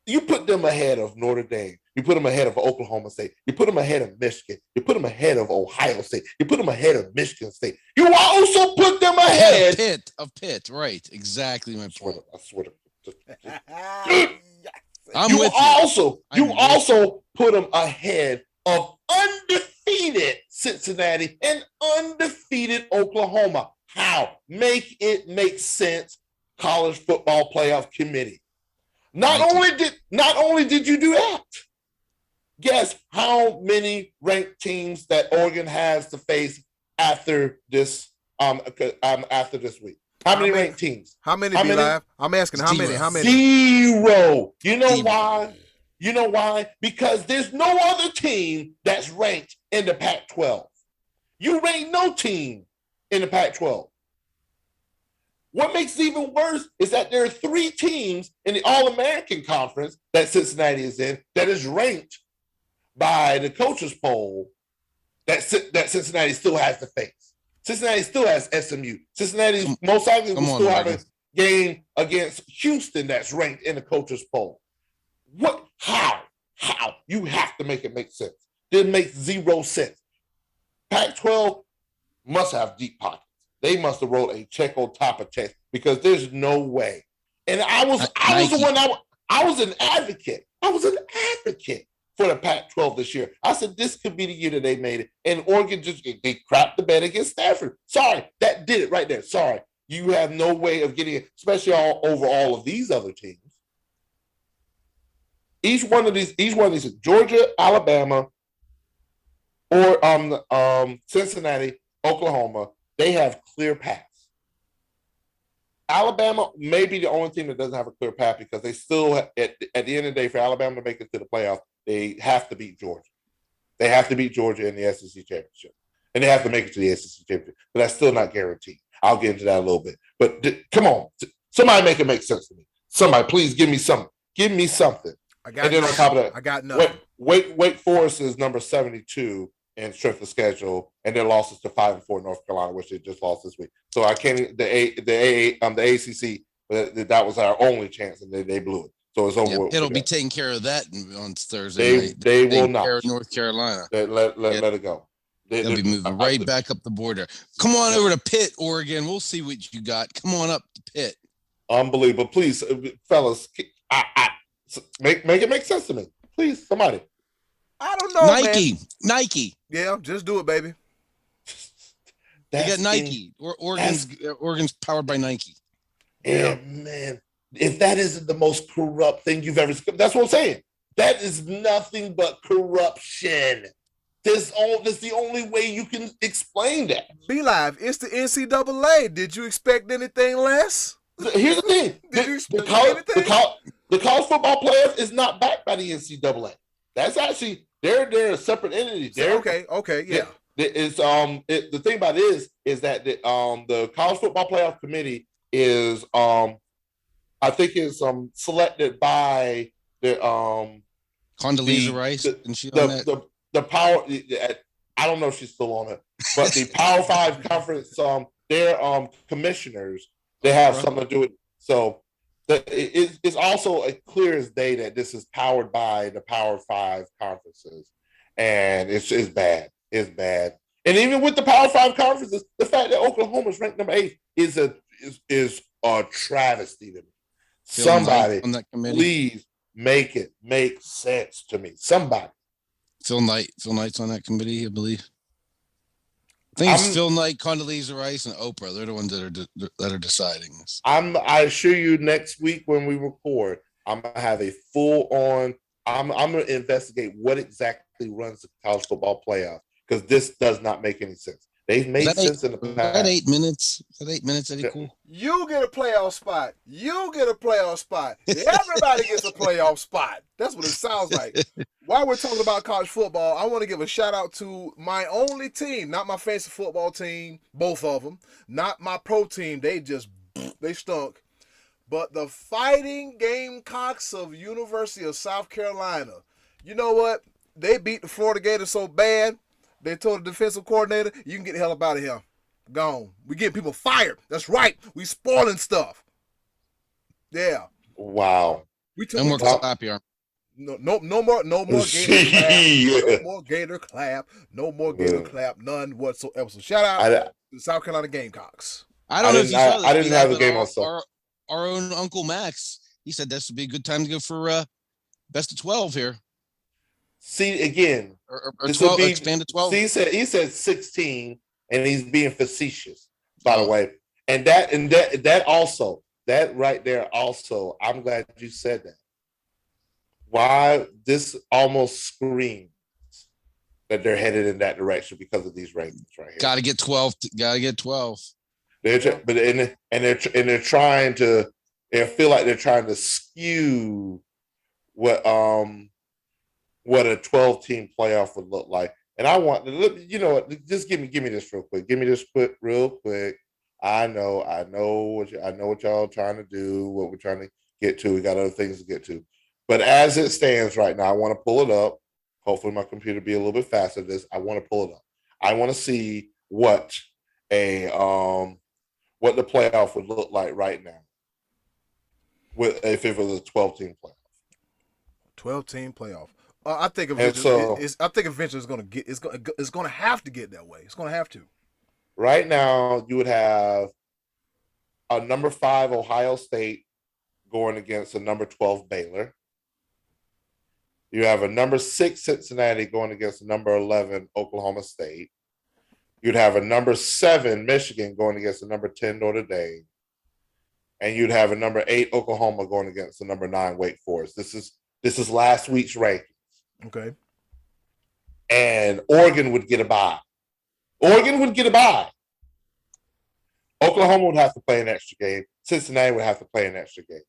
you put them ahead of Notre Dame. You put them ahead of Oklahoma State. You put them ahead of Michigan. You put them ahead of Ohio State. You put them ahead of Michigan State. You also put them ahead of Pitt. Right, exactly my point. I swear to I'm you with also you. You also put them ahead of undefeated Cincinnati and undefeated Oklahoma. How? Make it make sense, College Football Playoff Committee. Not only did you do that, guess how many ranked teams that Oregon has to face after this week? How many ranked teams? How many? Live? I'm asking how many? 0. You know why? You know why? Because there's no other team that's ranked in the Pac-12. You rank no team in the Pac-12. What makes it even worse is that there are 3 teams in the All-American Conference that Cincinnati is in that is ranked by the Coaches Poll that Cincinnati still has to face. Cincinnati still has SMU. Cincinnati most likely will still have a game against Houston that's ranked in the Coaches Poll. What? How? You have to make it make sense. It makes 0 sense. Pac-12 must have deep pockets. They must have wrote a check on top of check because there's no way. And I was an advocate. I was an advocate for the Pac-12 this year. I said this could be the year that they made it. And Oregon they crapped the bed against Stanford. Sorry, that did it right there. Sorry. You have no way of getting it, especially over all of these other teams. Each one of these, Georgia, Alabama, or Cincinnati, Oklahoma, they have clear paths. Alabama may be the only team that doesn't have a clear path because they still, at the end of the day, for Alabama to make it to the playoff, they have to beat Georgia. They have to beat Georgia in the SEC championship. And they have to make it to the SEC championship. But that's still not guaranteed. I'll get into that a little bit. But come on. Somebody make it make sense to me. Somebody, please give me something. Give me something. I got nothing. Wake Forest is number 72 in strength of schedule, and their losses to 5-4 North Carolina, which they just lost this week. So I can't. The ACC, that was our only chance, and they blew it. So it's over. It'll be taking care of that on Thursday. They will not. North Carolina. Let it go. They'll be moving right back up the border. Come on over to Pitt, Oregon. We'll see what you got. Come on up to Pitt. Unbelievable. Please, fellas, make it make sense to me. Please, somebody. I don't know, Nike. Yeah, just do it, baby. They got Nike. Oregon's powered by Nike. Yeah, man. If that isn't the most corrupt thing you've ever seen, that's what I'm saying. That is nothing but corruption. This the only way you can explain that. Be Live, it's the NCAA. Did you expect anything less? Here's the thing. The college football playoff is not backed by the NCAA. That's actually they're a separate entity. Okay, yeah. The thing about it is that the college football playoff committee is I think is selected by the Condoleezza Rice and she on that? The power. I don't know if she's still on it, but the Power 5 conference, their commissioners, they have something to do with it. So it's also clear as day that this is powered by the Power 5 conferences, and it's bad. It's bad. And even with the Power 5 conferences, the fact that Oklahoma is ranked number 8 is a travesty to me. Somebody, please make it make sense to me. Somebody. Phil Knight's on that committee, I believe. I think it's Phil Knight, Condoleezza Rice, and Oprah. They're the ones that are deciding this. I assure you, next week when we record, I'm gonna have a full on. I'm gonna investigate what exactly runs the college football playoff, because this does not make any sense. They've made sense in the past. That 8 minutes. Eddy Kool. You get a playoff spot. Everybody gets a playoff spot. That's what it sounds like. While we're talking about college football, I want to give a shout out to my only team, not my fantasy football team, both of them, not my pro team. They stunk. But the Fighting Gamecocks of University of South Carolina. You know what? They beat the Florida Gators so bad. They told the defensive coordinator, you can get the hell up out of here. Gone. We getting people fired. That's right. We spoiling stuff. Yeah. Wow. No more clap here. No more Gator clap. No more Gator clap. No more Gator clap. None whatsoever. So shout out to the South Carolina Gamecocks. I don't know if you saw this. I didn't have the game on stuff. Our own Uncle Max, he said this would be a good time to go for best of 12 here. See, again, or 12, expand to 12. See, he said 16, and he's being facetious, by the way. And that also, that right there also, I'm glad you said that. Why this almost screams that they're headed in that direction because of these rankings right here. Got to get 12. They're trying to. They feel like they're trying to skew what a 12-team playoff would look like. And I want, you know what? Just give me this real quick. Give me this real quick. I know what y'all trying to do. What we're trying to get to. We got other things to get to. But as it stands right now, I want to pull it up. Hopefully, my computer be a little bit faster than this. I want to pull it up. I want to see what the playoff would look like right now, if it was a 12-team playoff. 12-team playoff. I think eventually it's going to have to get that way. It's going to have to. Right now, you would have a number 5 Ohio State going against a number 12 Baylor. You have a number 6 Cincinnati going against a number 11 Oklahoma State. You'd have a number 7 Michigan going against a number 10 Notre Dame. And you'd have a number 8 Oklahoma going against the number 9 Wake Forest. This is last week's rankings. Okay. And Oregon would get a bye. Oklahoma would have to play an extra game. Cincinnati would have to play an extra game.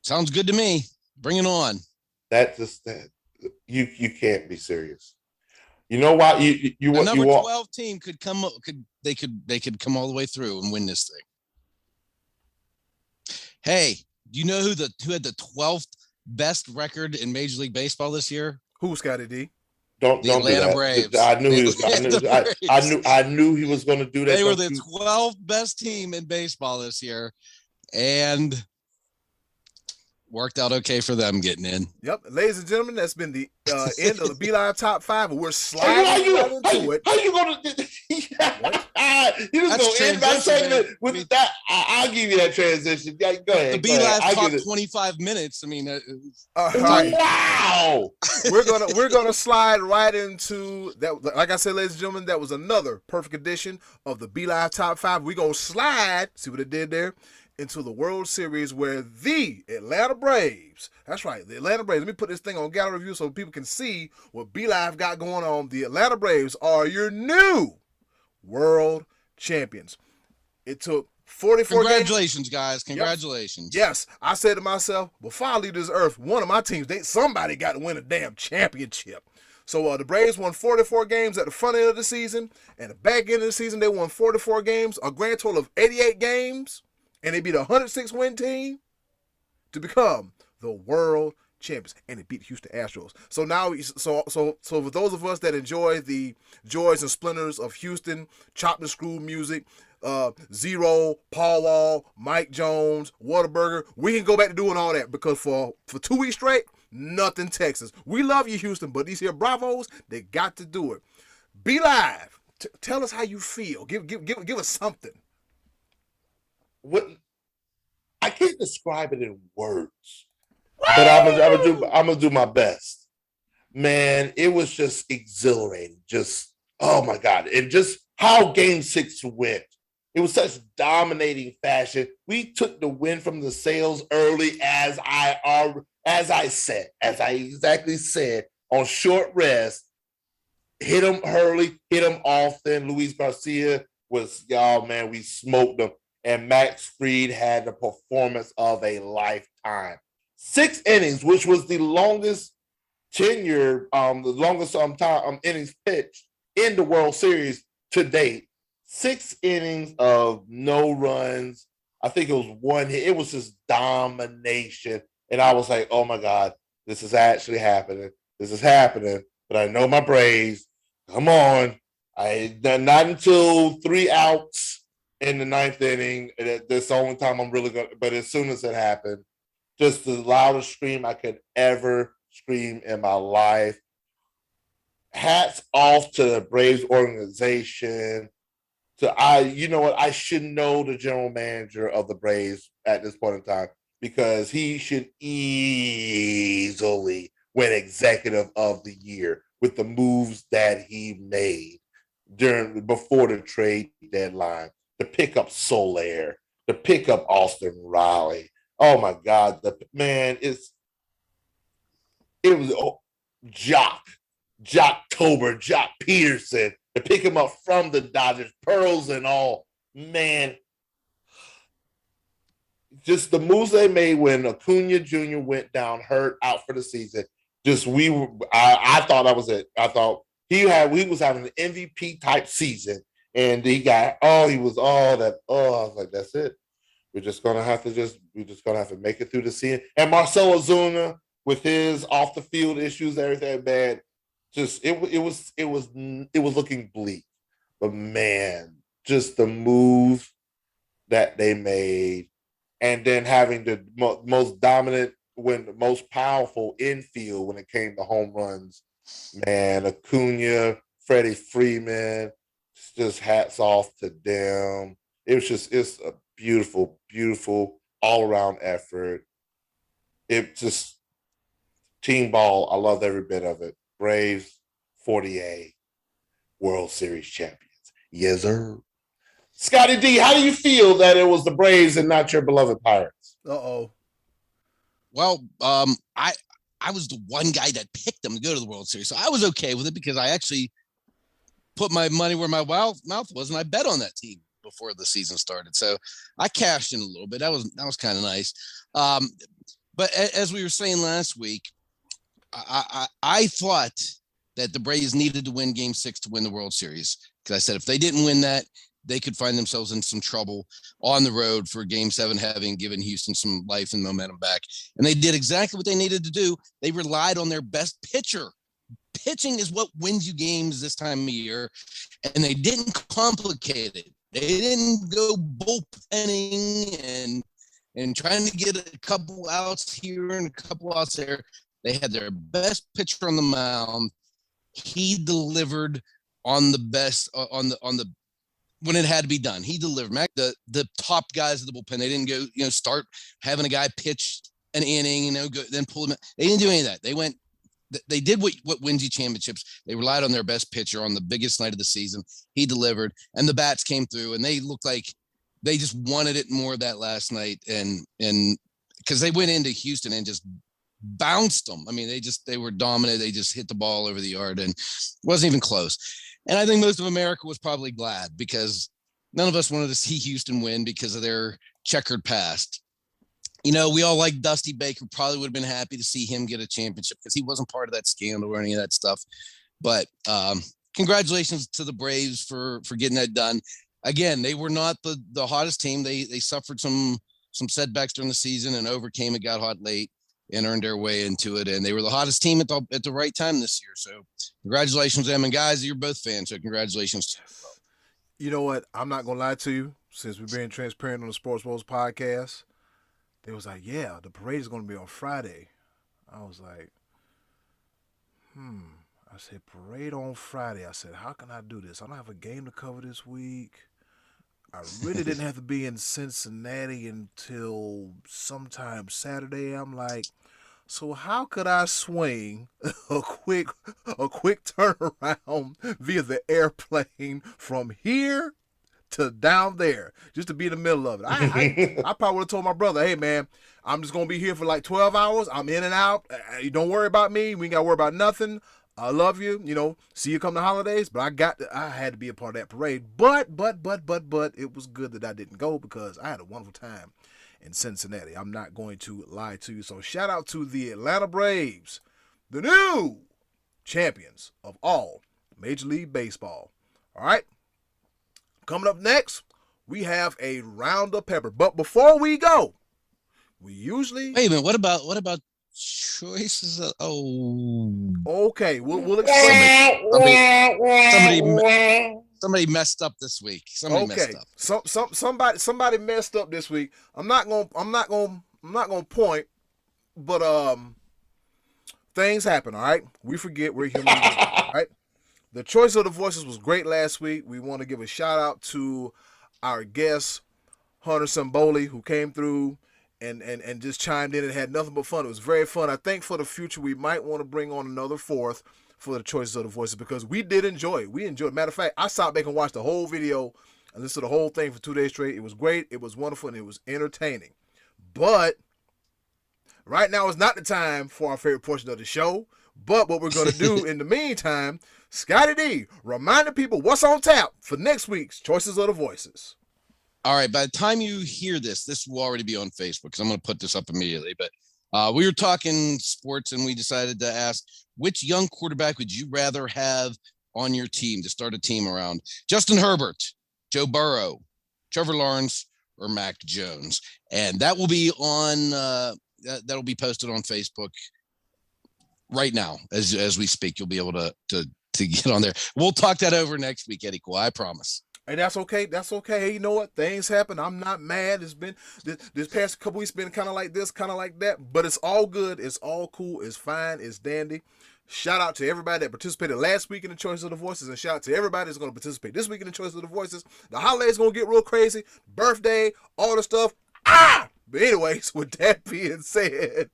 Sounds good to me. Bring it on. You can't be serious. You know why? The number 12 team could come all the way through and win this thing. Hey, do you know who had the 12th best record in Major League Baseball this year? Who, Scottie D? Don't Atlanta do that. Braves. I knew he was going to do that. They were the 12th best team in baseball this year, and Worked out okay for them getting in. Yep, ladies and gentlemen, that's been the end of the Be Live Top 5, and we're sliding right into it. How you going to... You just going to end that segment with that. I'll give you that transition. Go ahead. The Be Live Top 25 minutes. I mean, right. Wow. We're gonna slide right into that. Like I said, ladies and gentlemen, that was another perfect edition of the Be Live Top 5. We're gonna slide, see what it did there, into the World Series where the Atlanta Braves, that's right, the Atlanta Braves, let me put this thing on Gallery View so people can see what Be Live got going on. The Atlanta Braves are your new world champions. It took 44 Congratulations, guys. Congratulations. Yep. Yes. I said to myself, before I leave this earth, one of my teams, somebody got to win a damn championship. So the Braves won 44 games at the front end of the season, and the back end of the season, they won 44 games, a grand total of 88 games, and they beat a 106-win team to become the world champions, and they beat the Houston Astros. So now, so for those of us that enjoy the joys and splendors of Houston, chopped and screwed music, Zero, Paul Wall, Mike Jones, Whataburger, we can go back to doing all that because for 2 weeks straight, nothing Texas. We love you, Houston, but these here Bravos, they got to do it. Be Live. Tell us how you feel. Give us something. What? I can't describe it in words, but I'm gonna do my best. Man, it was just exhilarating. Just, oh my God, and just how Game 6 went. It was such dominating fashion. We took the win from the Sales early, as I exactly said, on short rest. Hit them early, hit them often. Luis Garcia was, y'all, man, we smoked them. And Max Fried had the performance of a lifetime. 6 innings, which was the longest tenure, the longest time innings pitched in the World Series to date. 6 innings of no runs. I think it was 1 hit. It was just domination. And I was like, oh my God, this is actually happening. This is happening. But I know my Braves. Come on. Not until 3 outs in the 9th inning. That's the only time I'm really going to. But as soon as it happened, just the loudest scream I could ever scream in my life. Hats off to the Braves organization. You know what? I should know the general manager of the Braves at this point in time because he should easily win Executive of the Year with the moves that he made before the trade deadline. To pick up Soler, to pick up Austin Riley. Oh my God, it was Jocktober, Jock Peterson, to pick him up from the Dodgers, pearls and all. Man, just the moves they made when Acuna Jr. went down hurt out for the season. I thought that was it. I thought we was having an MVP type season, and I was like, that's it. We're just gonna have to make it through the season. And Marcell Ozuna with his off the field issues, everything bad. Just it was looking bleak, but man, just the move that they made, and then having the most dominant, the most powerful infield when it came to home runs, man, Acuna, Freddie Freeman, just hats off to them. It's a beautiful, beautiful all around effort. It just team ball. I loved every bit of it. Braves, 48 World Series champions. Yes, sir. Scottie D, how do you feel that it was the Braves and not your beloved Pirates? Uh-oh. Well, I was the one guy that picked them to go to the World Series, so I was okay with it because I actually put my money where my mouth was, and I bet on that team before the season started. So I cashed in a little bit. That was kind of nice. But as we were saying last week, I thought that the Braves needed to win Game 6 to win the World Series, because I said if they didn't win that, they could find themselves in some trouble on the road for Game 7, having given Houston some life and momentum back. And they did exactly what they needed to do. They relied on their best pitcher. Pitching is what wins you games this time of year, and they didn't complicate it. They didn't go bullpenning and and trying to get a couple outs here and a couple outs there. They had their best pitcher on the mound. He delivered on the best on the when it had to be done. He delivered. The top guys of the bullpen, they didn't go, start having a guy pitch an inning, go, then pull him. They didn't do any of that. They did what wins you championships. They relied on their best pitcher on the biggest night of the season. He delivered, and the bats came through, and they looked like they just wanted it more that last night. And because they went into Houston and just bounced them. I mean, they were dominant. They just hit the ball over the yard, and it wasn't even close. And I think most of America was probably glad, because none of us wanted to see Houston win because of their checkered past. We all like Dusty Baker. Probably would have been happy to see him get a championship because he wasn't part of that scandal or any of that stuff. But congratulations to the Braves for getting that done. Again, they were not the hottest team. They suffered some setbacks during the season and overcame it, got hot late, and earned their way into it. And they were the hottest team at the right time this year. So congratulations to them. And guys, you're both fans, so congratulations. You know what? I'm not going to lie to you. Since we're being transparent on the SportsBros podcast, they was like, yeah, the parade is going to be on Friday. I was like, I said, parade on Friday. I said, how can I do this? I don't have a game to cover this week. I really didn't have to be in Cincinnati until sometime Saturday. I'm like, so how could I swing a quick turnaround via the airplane from here to down there just to be in the middle of it? I probably would have told my brother, hey, man, I'm just going to be here for like 12 hours. I'm in and out. You don't worry about me. We ain't got to worry about nothing. I love you. See you come the holidays, but I had to be a part of that parade. But it was good that I didn't go because I had a wonderful time in Cincinnati. I'm not going to lie to you. So shout out to the Atlanta Braves, the new champions of all Major League Baseball. All right. Coming up next, we have a round of pepper. But before we go, we usually wait a minute. What about choices? Okay, we'll explain. Somebody messed up this week. Messed up. Somebody messed up this week. I'm not gonna point, but things happen. All right, we forget we're human. All right. The choice of the voices was great last week. We want to give a shout out to our guest, Hunter Samboli, who came through and just chimed in and had nothing but fun. It was very fun. I think for the future, we might want to bring on another fourth for the choices of the voices because we did enjoy it. We enjoyed it. Matter of fact, I sat back and watched the whole video and listened to the whole thing for 2 days straight. It was great. It was wonderful, and it was entertaining. But right now is not the time for our favorite portion of the show. But what we're going to do in the meantime, Scottie D, reminding people what's on tap for next week's Choices of the Voices. All right. By the time you hear this will already be on Facebook because I'm going to put this up immediately. But we were talking sports, and we decided to ask, which young quarterback would you rather have on your team to start a team around? Justin Herbert, Joe Burrow, Trevor Lawrence, or Mac Jones? And that will be on that'll be posted on Facebook right now as we speak. You'll be able to get on there. We'll talk that over next week, Eddy Kool. I promise. And that's okay. That's okay. Hey, you know what? Things happen. I'm not mad. It's been this past couple weeks been kind of like this, kind of like that, but it's all good. It's all cool. It's fine. It's dandy. Shout out to everybody that participated last week in the Choice of the Voices, and shout out to everybody that's going to participate this week in the Choice of the Voices. The holidays going to get real crazy. Birthday, all the stuff. But anyways, with that being said,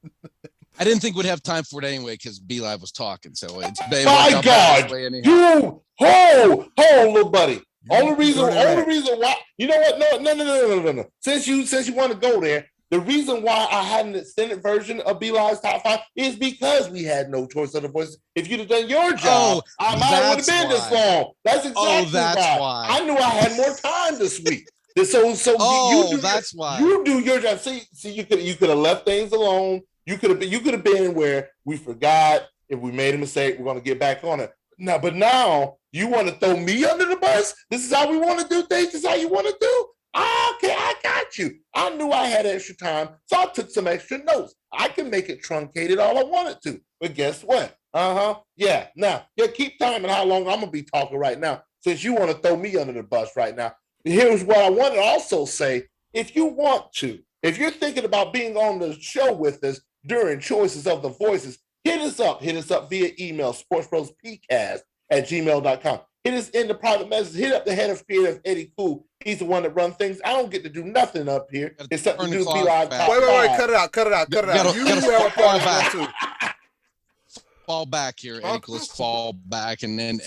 I didn't think we'd have time for it anyway because B Live was talking. So it's my God, you hold, little buddy. Only reason why, you know what? No. Since you want to go there, the reason why I had an extended version of B Live's top 5 is because we had no Choice of the Voices. If you'd have done your job, I might would have been this long. That's exactly why. I knew I had more time this week. That's why you do your job. See, you could have left things alone. You could have been where we forgot. If we made a mistake, we're going to get back on it. Now you want to throw me under the bus? This is how we want to do things. This is how you want to do? Okay, I got you. I knew I had extra time, so I took some extra notes. I can make it truncated all I wanted to. But guess what? Yeah. Now, keep timing how long I'm going to be talking right now, since you want to throw me under the bus right now. Here's what I want to also say. If you want to, If you're thinking about being on the show with us during Choices of the Voices, hit us up. Hit us up via email, sportsbrospcast@gmail.com. Hit us in the private message. Hit up the head of creative, Eddy Kool. He's the one that runs things. I don't get to do nothing up here except to do Be Live Top Wait, cut it out. You have a fall back. Fall back here, Eddy Kool. Let's fall back and then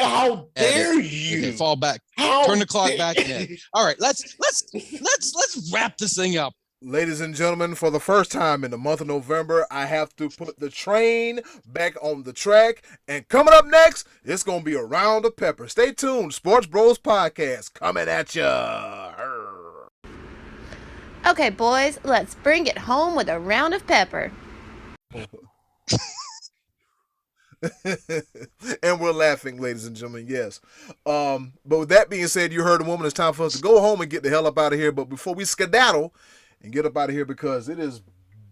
how dare you? Okay, fall back. Turn the clock back. All right, let's wrap this thing up. Ladies and gentlemen, for the first time in the month of November, I have to put the train back on the track. And coming up next, it's going to be a round of pepper. Stay tuned. Sports Bros Podcast coming at ya. Okay, boys, let's bring it home with a round of pepper. And we're laughing, ladies and gentlemen, yes. But with that being said, you heard the woman. It's time for us to go home and get the hell up out of here. But before we skedaddle and get up out of here, because it is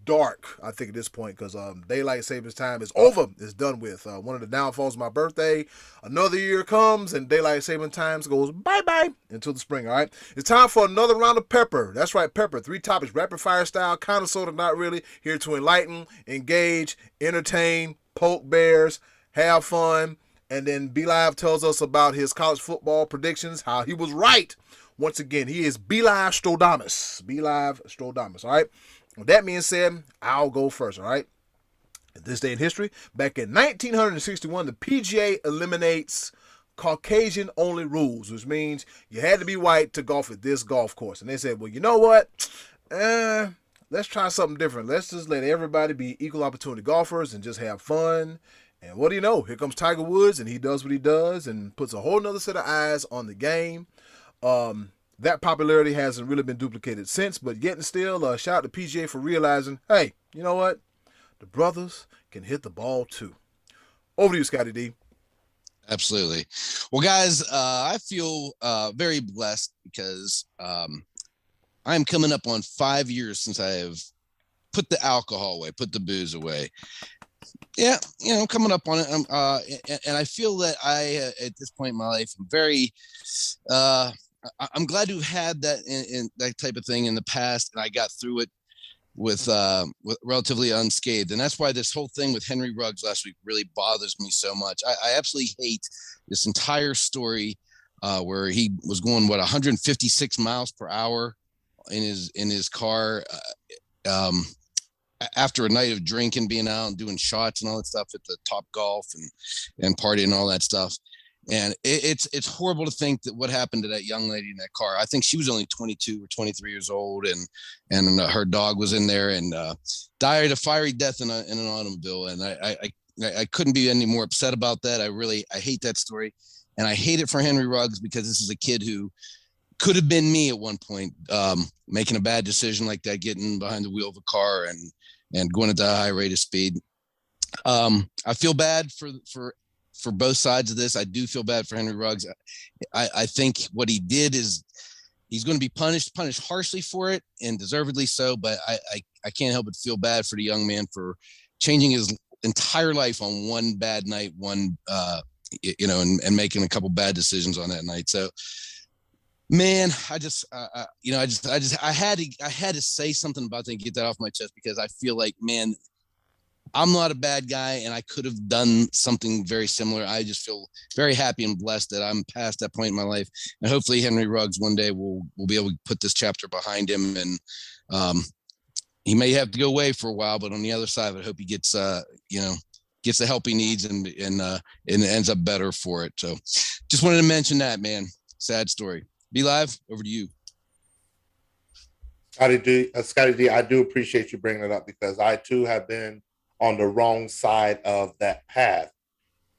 dark, I think, at this point, because daylight savings time is over. It's done with. One of the downfalls of my birthday. Another year comes and daylight saving times goes bye-bye until the spring, all right? It's time for another round of pepper. That's right, pepper. 3 topics, rapid fire style, kind of, sort of, not really. Here to enlighten, engage, entertain, poke bears, have fun, and then B Live tells us about his college football predictions, how he was right. Once again, he is B Live Strodamus. B Live Strodamus, all right? With that being said, I'll go first, all right? At this day in history, back in 1961, the PGA eliminates Caucasian-only rules, which means you had to be white to golf at this golf course. And they said, well, you know what? Let's try something different. Let's just let everybody be equal opportunity golfers and just have fun. And what do you know? Here comes Tiger Woods, and he does what he does and puts a whole nother set of eyes on the game. That popularity hasn't really been duplicated since, but yet and still, shout out to PGA for realizing, hey, you know what? The brothers can hit the ball too. Over to you, Scottie D. Absolutely. Well, guys, I feel very blessed because I'm coming up on 5 years since I have put the alcohol away, put the booze away. Yeah, coming up on it. And I feel that at this point in my life, I'm very, I'm glad to have had that in that type of thing in the past, and I got through it with relatively unscathed. And that's why this whole thing with Henry Ruggs last week really bothers me so much. I absolutely hate this entire story where he was going 156 miles per hour in his car after a night of drinking, being out and doing shots and all that stuff at the Top Golf and partying and all that stuff. And it's horrible to think that what happened to that young lady in that car. I think she was only 22 or 23 years old, and her dog was in there and died a fiery death in an automobile. And I couldn't be any more upset about that. I hate that story, and I hate it for Henry Ruggs because this is a kid who could have been me at one point, making a bad decision like that, getting behind the wheel of a car and going at that high rate of speed. I feel bad for both sides of this. I do feel bad for Henry Ruggs. I think what he did is he's going to be punished harshly for it, and deservedly so. But I can't help but feel bad for the young man for changing his entire life on one bad night, and making a couple bad decisions on that night. So, man, I had to say something about that and get that off my chest, because I feel like, man, I'm not a bad guy, and I could have done something very similar. I just feel very happy and blessed that I'm past that point in my life. And hopefully Henry Ruggs one day will be able to put this chapter behind him. And he may have to go away for a while, but on the other side, I hope he gets the help he needs and ends up better for it. So just wanted to mention that, man. Sad story. Be Live, over to you. Scottie D, I do appreciate you bringing it up, because I too have been on the wrong side of that path.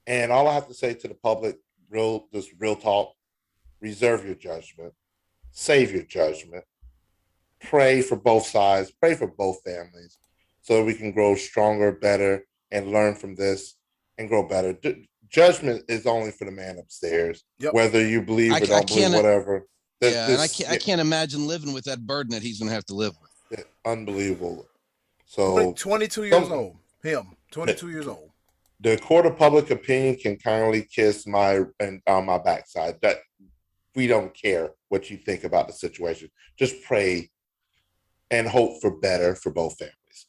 And all I have to say to the public, real talk, reserve your judgment, save your judgment, pray for both sides, pray for both families, so that we can grow stronger, better, and learn from this and grow better. Judgment is only for the man upstairs, whether you believe or don't believe, whatever. I can't imagine living with that burden that he's going to have to live with. Yeah, unbelievable. So 22 years old. Him, 22 years old. The court of public opinion can kindly kiss my backside. we don't care what you think about the situation. Just pray and hope for better for both families.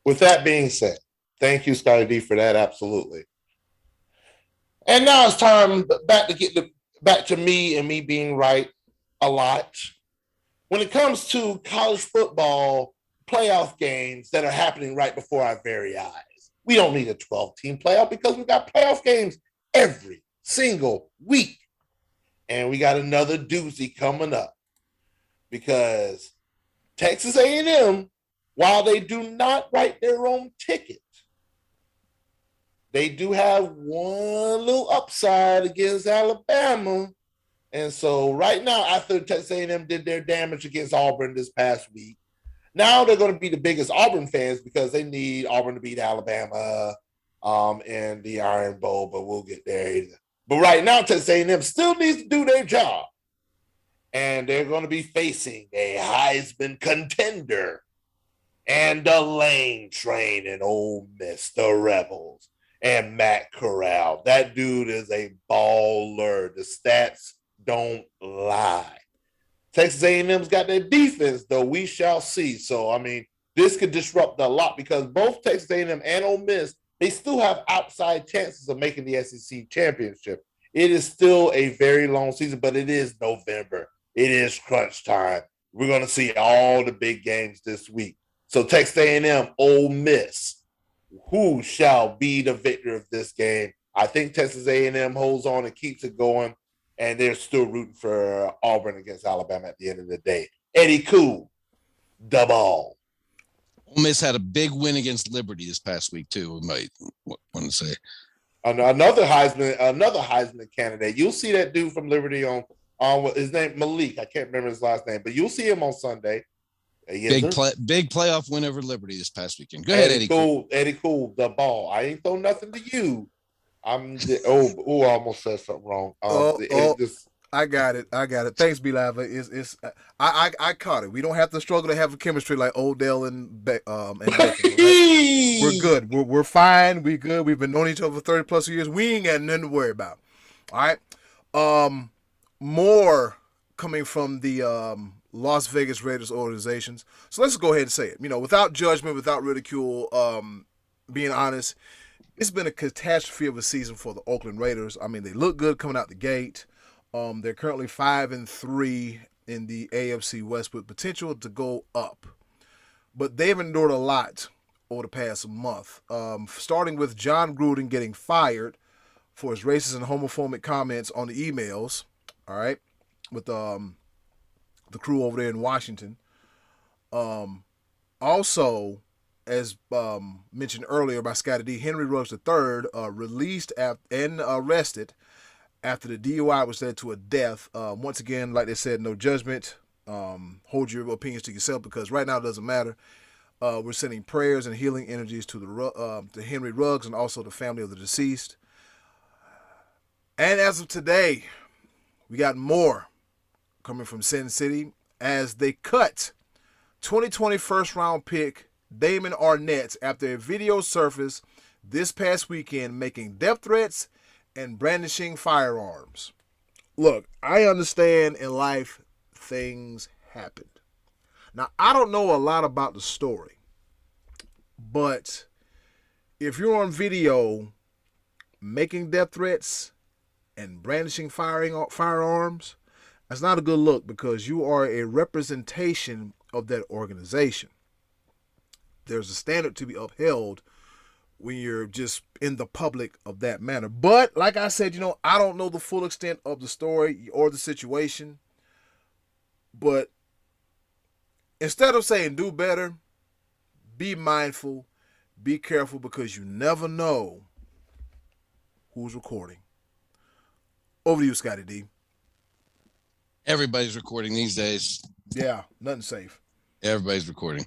With that being said, thank you, Scottie D, for that. Absolutely. And now it's time back to me and me being right a lot. When it comes to college football playoff games that are happening right before our very eyes, we don't need a 12-team playoff because we've got playoff games every single week. And we got another doozy coming up because Texas A&M, while they do not write their own ticket, they do have one little upside against Alabama. And so right now, after Texas A&M did their damage against Auburn this past week, now they're going to be the biggest Auburn fans because they need Auburn to beat Alabama in the Iron Bowl, but we'll get there. But right now, Texas A&M still needs to do their job. And they're going to be facing a Heisman contender and the Lane Train and Ole Miss, the Rebels, and Matt Corral. That dude is a baller. The stats don't lie. Texas A&M's got their defense, though. We shall see. So, I mean, this could disrupt a lot because both Texas A&M and Ole Miss, they still have outside chances of making the SEC championship. It is still a very long season, but it is November. It is crunch time. We're going to see all the big games this week. So Texas A&M, Ole Miss, who shall be the victor of this game? I think Texas A&M holds on and keeps it going, and they're still rooting for Auburn against Alabama at the end of the day. Eddy Kool, the ball. Ole Miss had a big win against Liberty this past week too. We might want to say another Heisman candidate. You'll see that dude from Liberty on his name Malik. I can't remember his last name, but you'll see him on Sunday. Big playoff win over Liberty this past weekend. Go ahead, Eddy Kool. Eddy Kool, the ball. I ain't throw nothing to you. I almost said something wrong. I got it. Thanks, B-Lava. I caught it. We don't have to struggle to have a chemistry like O'Dell and Beckham. Right? We're good. We're fine. We're good. We've been knowing each other for 30 plus years. We ain't got nothing to worry about. All right. More coming from the Las Vegas Raiders organizations. So let's go ahead and say it. Without judgment, without ridicule, being honest, it's been a catastrophe of a season for the Oakland Raiders. I mean, they look good coming out the gate. They're currently 5-3 in the AFC West with potential to go up. But they've endured a lot over the past month, starting with John Gruden getting fired for his racist and homophobic comments on the emails, all right, with the crew over there in Washington. Also, as mentioned earlier by Scottie D, Henry Ruggs III released and arrested after the DUI was led to a death. Once again, like they said, no judgment. Hold your opinions to yourself because right now it doesn't matter. We're sending prayers and healing energies to Henry Ruggs and also the family of the deceased. And as of today, we got more coming from Sin City as they cut 2020 first-round pick Damon Arnett after a video surfaced this past weekend making death threats and brandishing firearms. Look, I understand in life things happened. Now, I don't know a lot about the story, but if you're on video making death threats and brandishing firearms, that's not a good look because you are a representation of that organization. There's a standard to be upheld when you're just in the public of that manner. But like I said, I don't know the full extent of the story or the situation. But instead of saying do better, be mindful, be careful because you never know who's recording. Over to you, Scottie D. Everybody's recording these days. Yeah, nothing safe. Everybody's recording.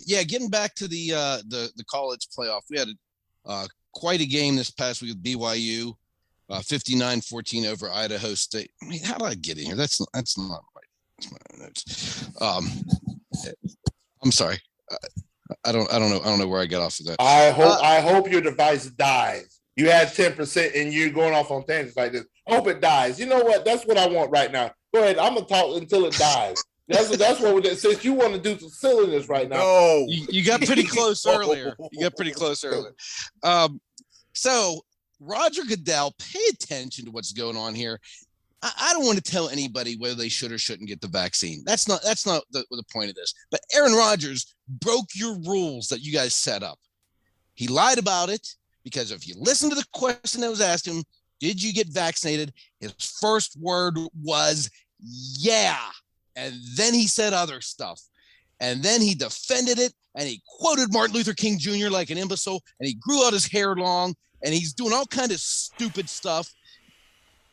Getting back to the college playoff, we had quite a game this past week with BYU, 59-14 over Idaho State. I mean, how did I get in here? That's not right. That's my notes. I'm sorry. I don't know where I got off of that. I hope your device dies You had 10% and you're going off on tangents like this. I hope it dies. You know what? That's what I want right now. Go ahead. I'm gonna talk until it dies. That's what we did. Since you want to do some silliness right now. No. You got pretty close earlier. So Roger Goodell, pay attention to what's going on here. I don't want to tell anybody whether they should or shouldn't get the vaccine. That's not the point of this. But Aaron Rodgers broke your rules that you guys set up. He lied about it because if you listen to the question that was asked him, did you get vaccinated? His first word was yeah. And then he said other stuff. And then he defended it and he quoted Martin Luther King Jr. like an imbecile, and he grew out his hair long and he's doing all kind of stupid stuff.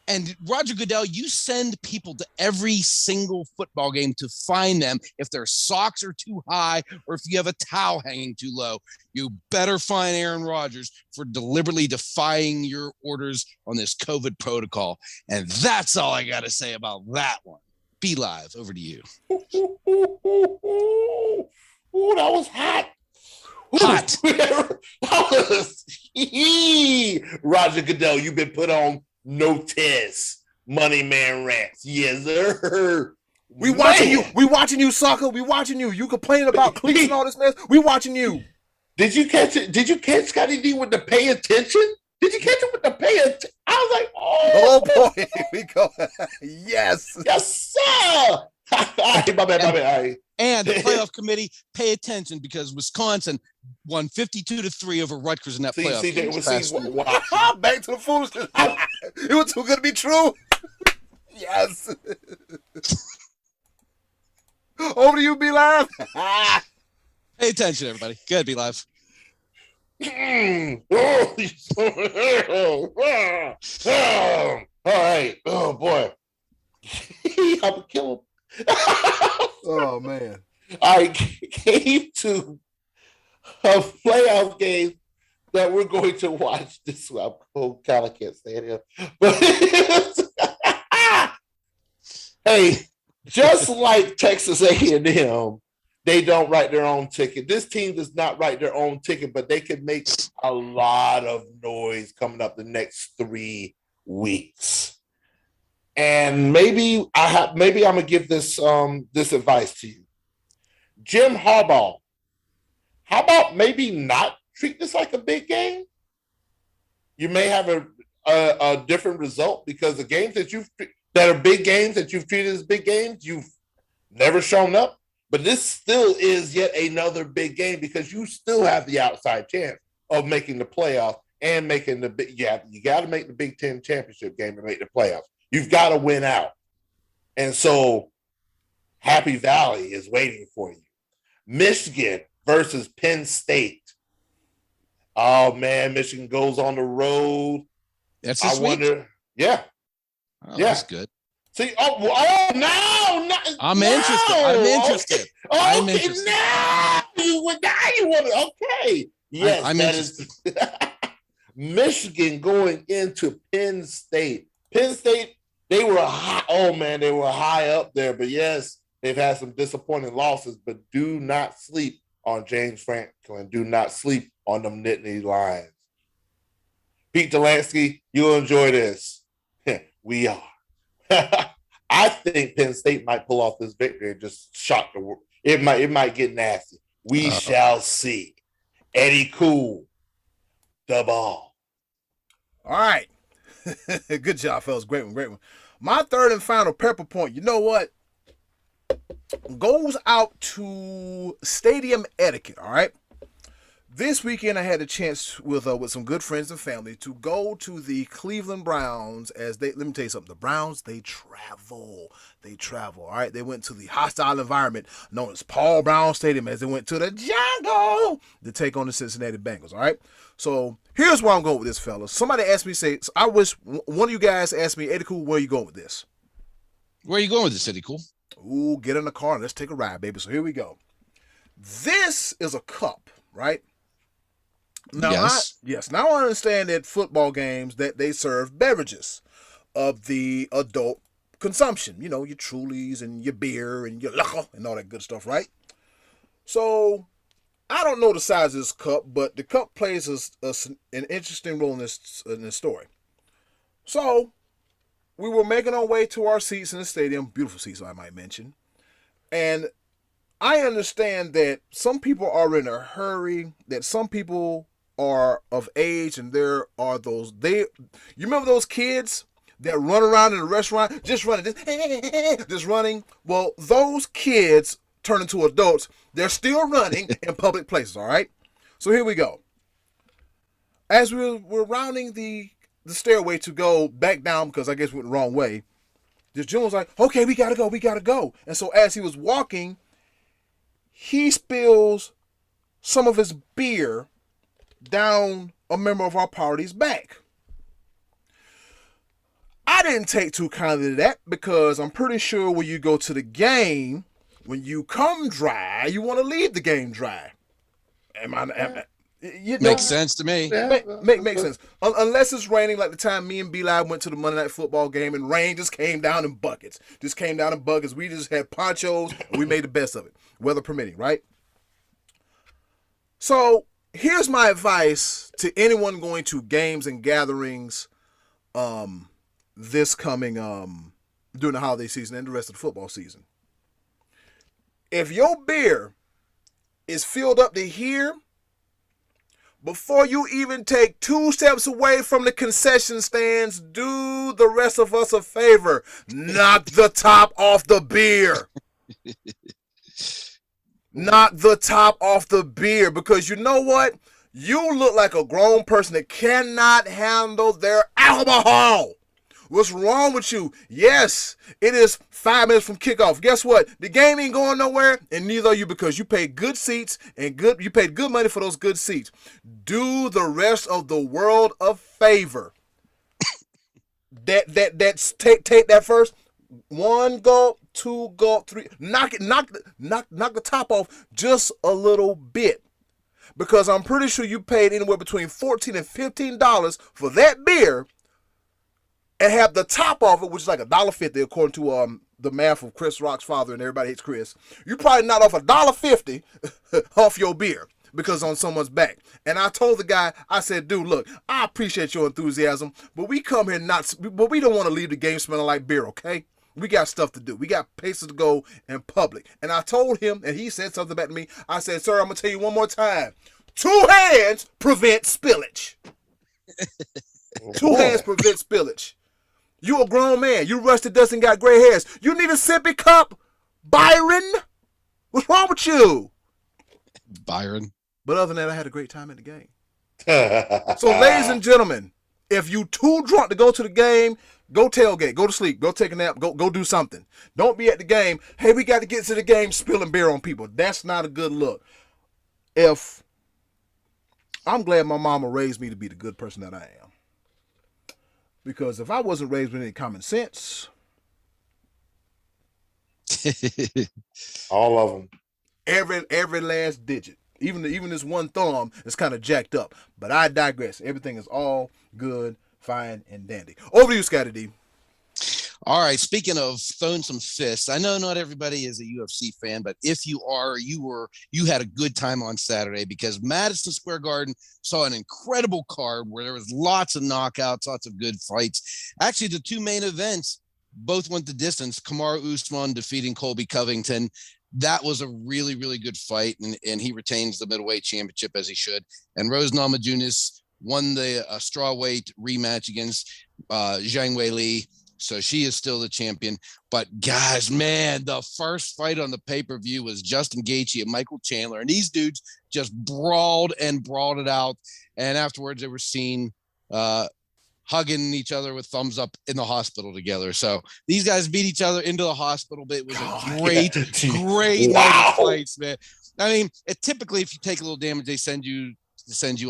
And Roger Goodell, you send people to every single football game to find them if their socks are too high or if you have a towel hanging too low. You better find Aaron Rodgers for deliberately defying your orders on this COVID protocol. And that's all I got to say about that one. Be Live, over to you. Ooh, that was hot. Hot. Roger Goodell, you've been put on notice. Money Man Rants. Yes, sir. We watching you. We watching you, sucker. We watching you. You complaining about cleats and all this mess. We watching you. Did you catch it? Did you catch Scottie D with the pay attention? Did you catch it with the pay attention? I was like, oh boy, here we go. Yes. Yes, sir. All right, my bad. All right. And the playoff committee, pay attention because Wisconsin won 52-3 over Rutgers in that playoff. Back to the foolishness. It was too good to be true. Yes. Over to you, Be Live. Pay attention, everybody. Good, Be Live. All right. Oh boy. I'm gonna kill him. Oh man. I came to a playoff game that we're going to watch this week. I kind of can't say it here. But hey, just like Texas A&M, they don't write their own ticket. This team does not write their own ticket, but they could make a lot of noise coming up the next 3 weeks. And maybe I'm gonna give this advice to you, Jim Harbaugh. How about maybe not treat this like a big game? You may have a different result because the games that are big games that you've treated as big games, you've never shown up. But this still is yet another big game because you still have the outside chance of making the playoff and making the big. Yeah, you got to make the Big Ten championship game to make the playoffs. You've got to win out. And so Happy Valley is waiting for you. Michigan versus Penn State. Oh, man, Michigan goes on the road. That's this week? Yeah. Oh, yeah. That's good. See, no. I'm interested. Okay. Now you want to. Okay. Yes, I'm interested. Michigan going into Penn State. Penn State, they were high up there. But yes, they've had some disappointing losses. But do not sleep on James Franklin. Do not sleep on them Nittany Lions. Pete Delansky, you'll enjoy this. We are. I think Penn State might pull off this victory and just shock the world. It might get nasty. We shall see. Eddy Kool, the ball. All right. Good job, fellas. Great one. My third and final pepper point, you know what? Goes out to Stadium Etiquette, all right? This weekend, I had a chance with some good friends and family to go to the Cleveland Browns. Let me tell you something. The Browns, they travel. All right. They went to the hostile environment known as Paul Brown Stadium as they went to the jungle to take on the Cincinnati Bengals. All right. So here's where I'm going with this, fellas. Somebody asked me, I wish one of you guys asked me, Eddy Kool, where are you going with this? Where are you going with this, Eddy Kool? Ooh, get in the car and let's take a ride, baby. So here we go. This is a cup, right? Now, yes. Now I understand that football games that they serve beverages of the adult consumption. You know, your Trulies and your beer and your liquor and all that good stuff, right? So I don't know the size of this cup, but the cup plays an interesting role in this story. So we were making our way to our seats in the stadium, beautiful seats, I might mention, and I understand that some people are in a hurry, that some people are of age, and there are you remember those kids that run around in a restaurant just running, just running? Well, those kids turn into adults. They're still running in public places, all right? So here we go. As we're rounding the stairway to go back down, because I guess we went the wrong way, this gentleman was like, okay, we gotta go. And so as he was walking, he spills some of his beer down a member of our party's back. I didn't take too kindly to that, because I'm pretty sure when you go to the game, when you come dry, you want to leave the game dry. Makes sense to me. Makes sense. Unless it's raining, like the time me and B-Live went to the Monday Night Football game, and rain just came down in buckets. We just had ponchos, and we made the best of it, weather permitting, right? So here's my advice to anyone going to games and gatherings this coming during the holiday season and the rest of the football season. If your beer is filled up to here, before you even take 2 steps away from the concession stands, do the rest of us a favor. Knock the top off the beer. Knock the top off the beer, because you know what? You look like a grown person that cannot handle their alcohol. What's wrong with you? Yes, it is 5 minutes from kickoff. Guess what? The game ain't going nowhere, and neither are you, because you paid good seats and you paid good money for those good seats. Do the rest of the world a favor. Take that first 1 gulp, 2 gulp, 3. Knock the top off just a little bit, because I'm pretty sure you paid anywhere between $14 and $15 for that beer, and have the top off it, which is like $1.50 according to the math of Chris Rock's father and Everybody Hates Chris. You probably not off $1.50 off your beer because on someone's back. And I told the guy, I said, dude, look, I appreciate your enthusiasm, but we come here but we don't want to leave the game smelling like beer, okay? We got stuff to do. We got places to go in public. And I told him, and he said something back to me. I said, sir, I'm going to tell you one more time. 2 hands prevent spillage. 2 hands prevent spillage. You a grown man. You rusted dust and got gray hairs. You need a sippy cup, Byron. What's wrong with you? Byron. But other than that, I had a great time at the game. So, ladies and gentlemen, if you too drunk to go to the game, go tailgate, go to sleep, go take a nap, go do something. Don't be at the game. Hey, we got to get to the game spilling beer on people. That's not a good look. I'm glad my mama raised me to be the good person that I am. Because if I wasn't raised with any common sense, all of them, every last digit, even this one thumb is kind of jacked up. But I digress. Everything is all good, fine, and dandy. Over to you, Scottie D. All right. Speaking of throwing some fists, I know not everybody is a UFC fan, but if you are, you had a good time on Saturday, because Madison Square Garden saw an incredible card where there was lots of knockouts, lots of good fights. Actually, the 2 main events both went the distance. Kamaru Usman defeating Colby Covington. That was a really, really good fight, and he retains the middleweight championship as he should. And Rose Namajunas won the strawweight rematch against Zhang Weili. So she is still the champion. But guys, man, the first fight on the pay-per-view was Justin Gaethje and Michael Chandler. And these dudes just brawled it out. And afterwards, they were seen hugging each other with thumbs up in the hospital together. So these guys beat each other into the hospital. But it was a great night of fights, man. I mean, typically, if you take a little damage, they send you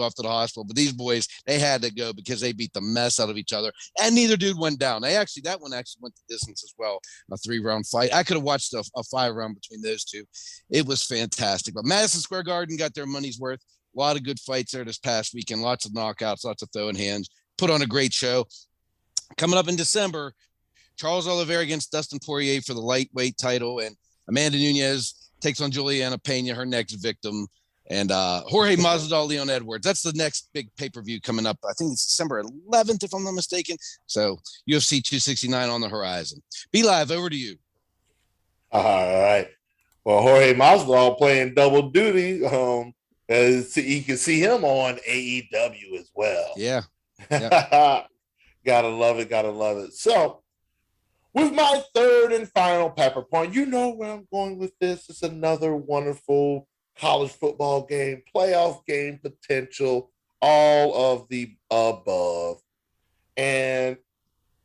off to the hospital, but these boys, they had to go because they beat the mess out of each other, and neither dude went down. That one actually went the distance as well, a 3-round fight. I could have watched a 5-round between those two. It was fantastic. But Madison Square Garden got their money's worth. A lot of good fights there this past weekend, lots of knockouts, lots of throwing hands, put on a great show. Coming up in December, Charles Oliveira against Dustin Poirier for the lightweight title, and Amanda Nunes takes on Juliana Pena, her next victim. And Jorge Masvidal, Leon Edwards. That's the next big pay-per-view coming up. I think it's December 11th, if I'm not mistaken. So UFC 269 on the horizon. Be Live, over to you. All right. Well, Jorge Masvidal playing double duty. You can see him on AEW as well. Yeah. Gotta love it. So, with my third and final pepper point, you know where I'm going with this. It's another wonderful college football game, playoff game potential, all of the above. And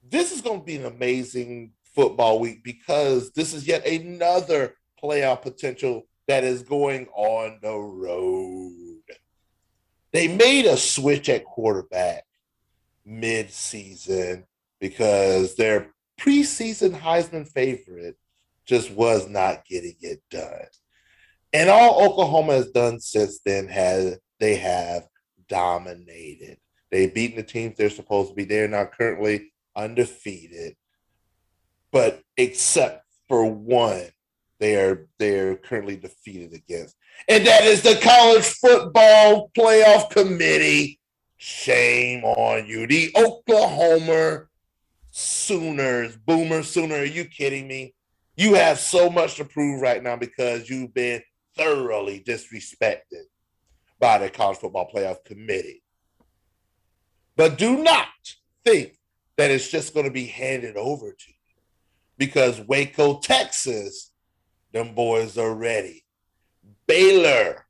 this is going to be an amazing football week because this is yet another playoff potential that is going on the road. They made a switch at quarterback mid-season because their preseason Heisman favorite just was not getting it done. And all Oklahoma has done since then they have dominated. They've beaten the teams they're supposed to be. They're now currently undefeated. But except for one, they are currently defeated against. And that is the College Football Playoff Committee. Shame on you. The Oklahoma Sooners. Boomer Sooner, are you kidding me? You have so much to prove right now because you've been thoroughly disrespected by the College Football Playoff Committee. But do not think that it's just going to be handed over to you because Waco, Texas, them boys are ready. Baylor.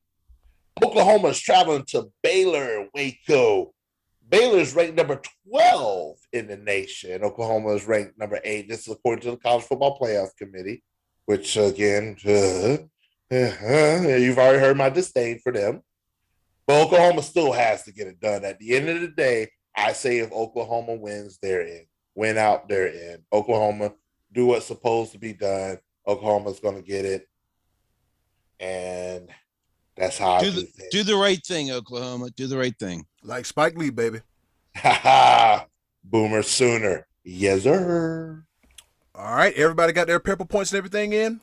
Oklahoma's traveling to Baylor, Waco. Baylor's ranked number 12 in the nation. Oklahoma is ranked number 8. This is according to the College Football Playoff Committee, which, again, you've already heard my disdain for them. But Oklahoma still has to get it done. At the end of the day, I say if Oklahoma wins, they're in. Win out, they're in. Oklahoma, do what's supposed to be done. Oklahoma's going to get it. And that's how I do the right thing, Oklahoma. Do the right thing. Like Spike Lee, baby. Boomer Sooner. Yes, sir. All right. Everybody got their pepper points and everything in?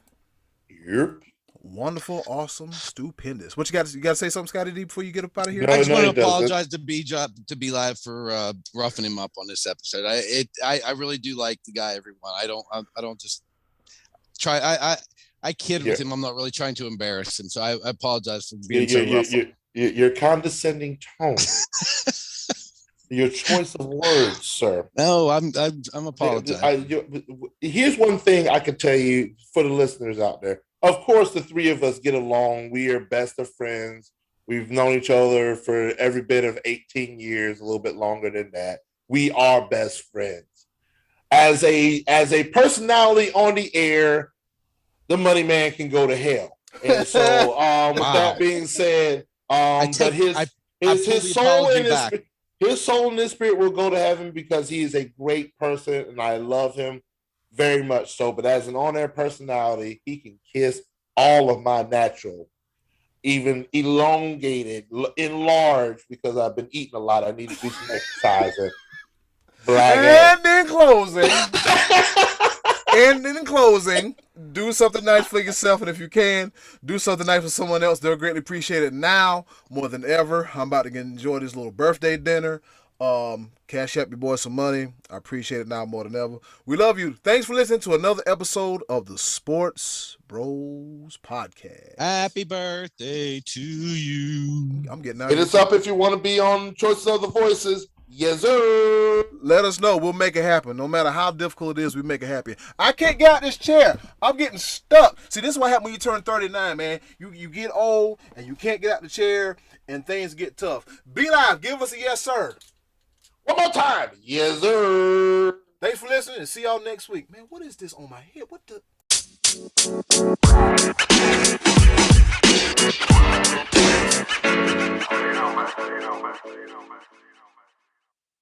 Yep. Wonderful, awesome, stupendous. What you got to say something, Scottie D, before you get up out of here? I just want to apologize to Be Live for roughing him up on this episode. I really do like the guy, everyone. I don't just try. I kid with him. I'm not really trying to embarrass him. So I apologize for being so rough. Your condescending tone. Your choice of words, sir. No, I'm apologizing. Here's one thing I can tell you for the listeners out there. Of course, the three of us get along. We are best of friends. We've known each other for every bit of 18 years, a little bit longer than that. We are best friends. As a personality on the air, the money man can go to hell. And so, with that being said, his soul and his spirit will go to heaven because he is a great person and I love him very much so. But as an on-air personality, he can kiss all of my natural, even elongated, enlarged, because I've been eating a lot. I need to do some exercising. And in closing, do something nice for yourself, and if you can, do something nice for someone else. They'll greatly appreciate it now more than ever. I'm about to enjoy this little birthday dinner. Cash up your boy some money. I appreciate it now more than ever. We love you. Thanks for listening to another episode of the Sports Bros Podcast. Happy birthday to you. I'm getting out. Hit us up if you want to be on Choices of the Voices. Yes, sir. Let us know. We'll make it happen. No matter how difficult it is, we make it happen. I can't get out this chair. I'm getting stuck. See, this is what happens when you turn 39, man. You get old and you can't get out the chair and things get tough. Be Live. Give us a yes, sir. One more time. Yes, sir. Thanks for listening and see y'all next week. Man, what is this on my head? What the...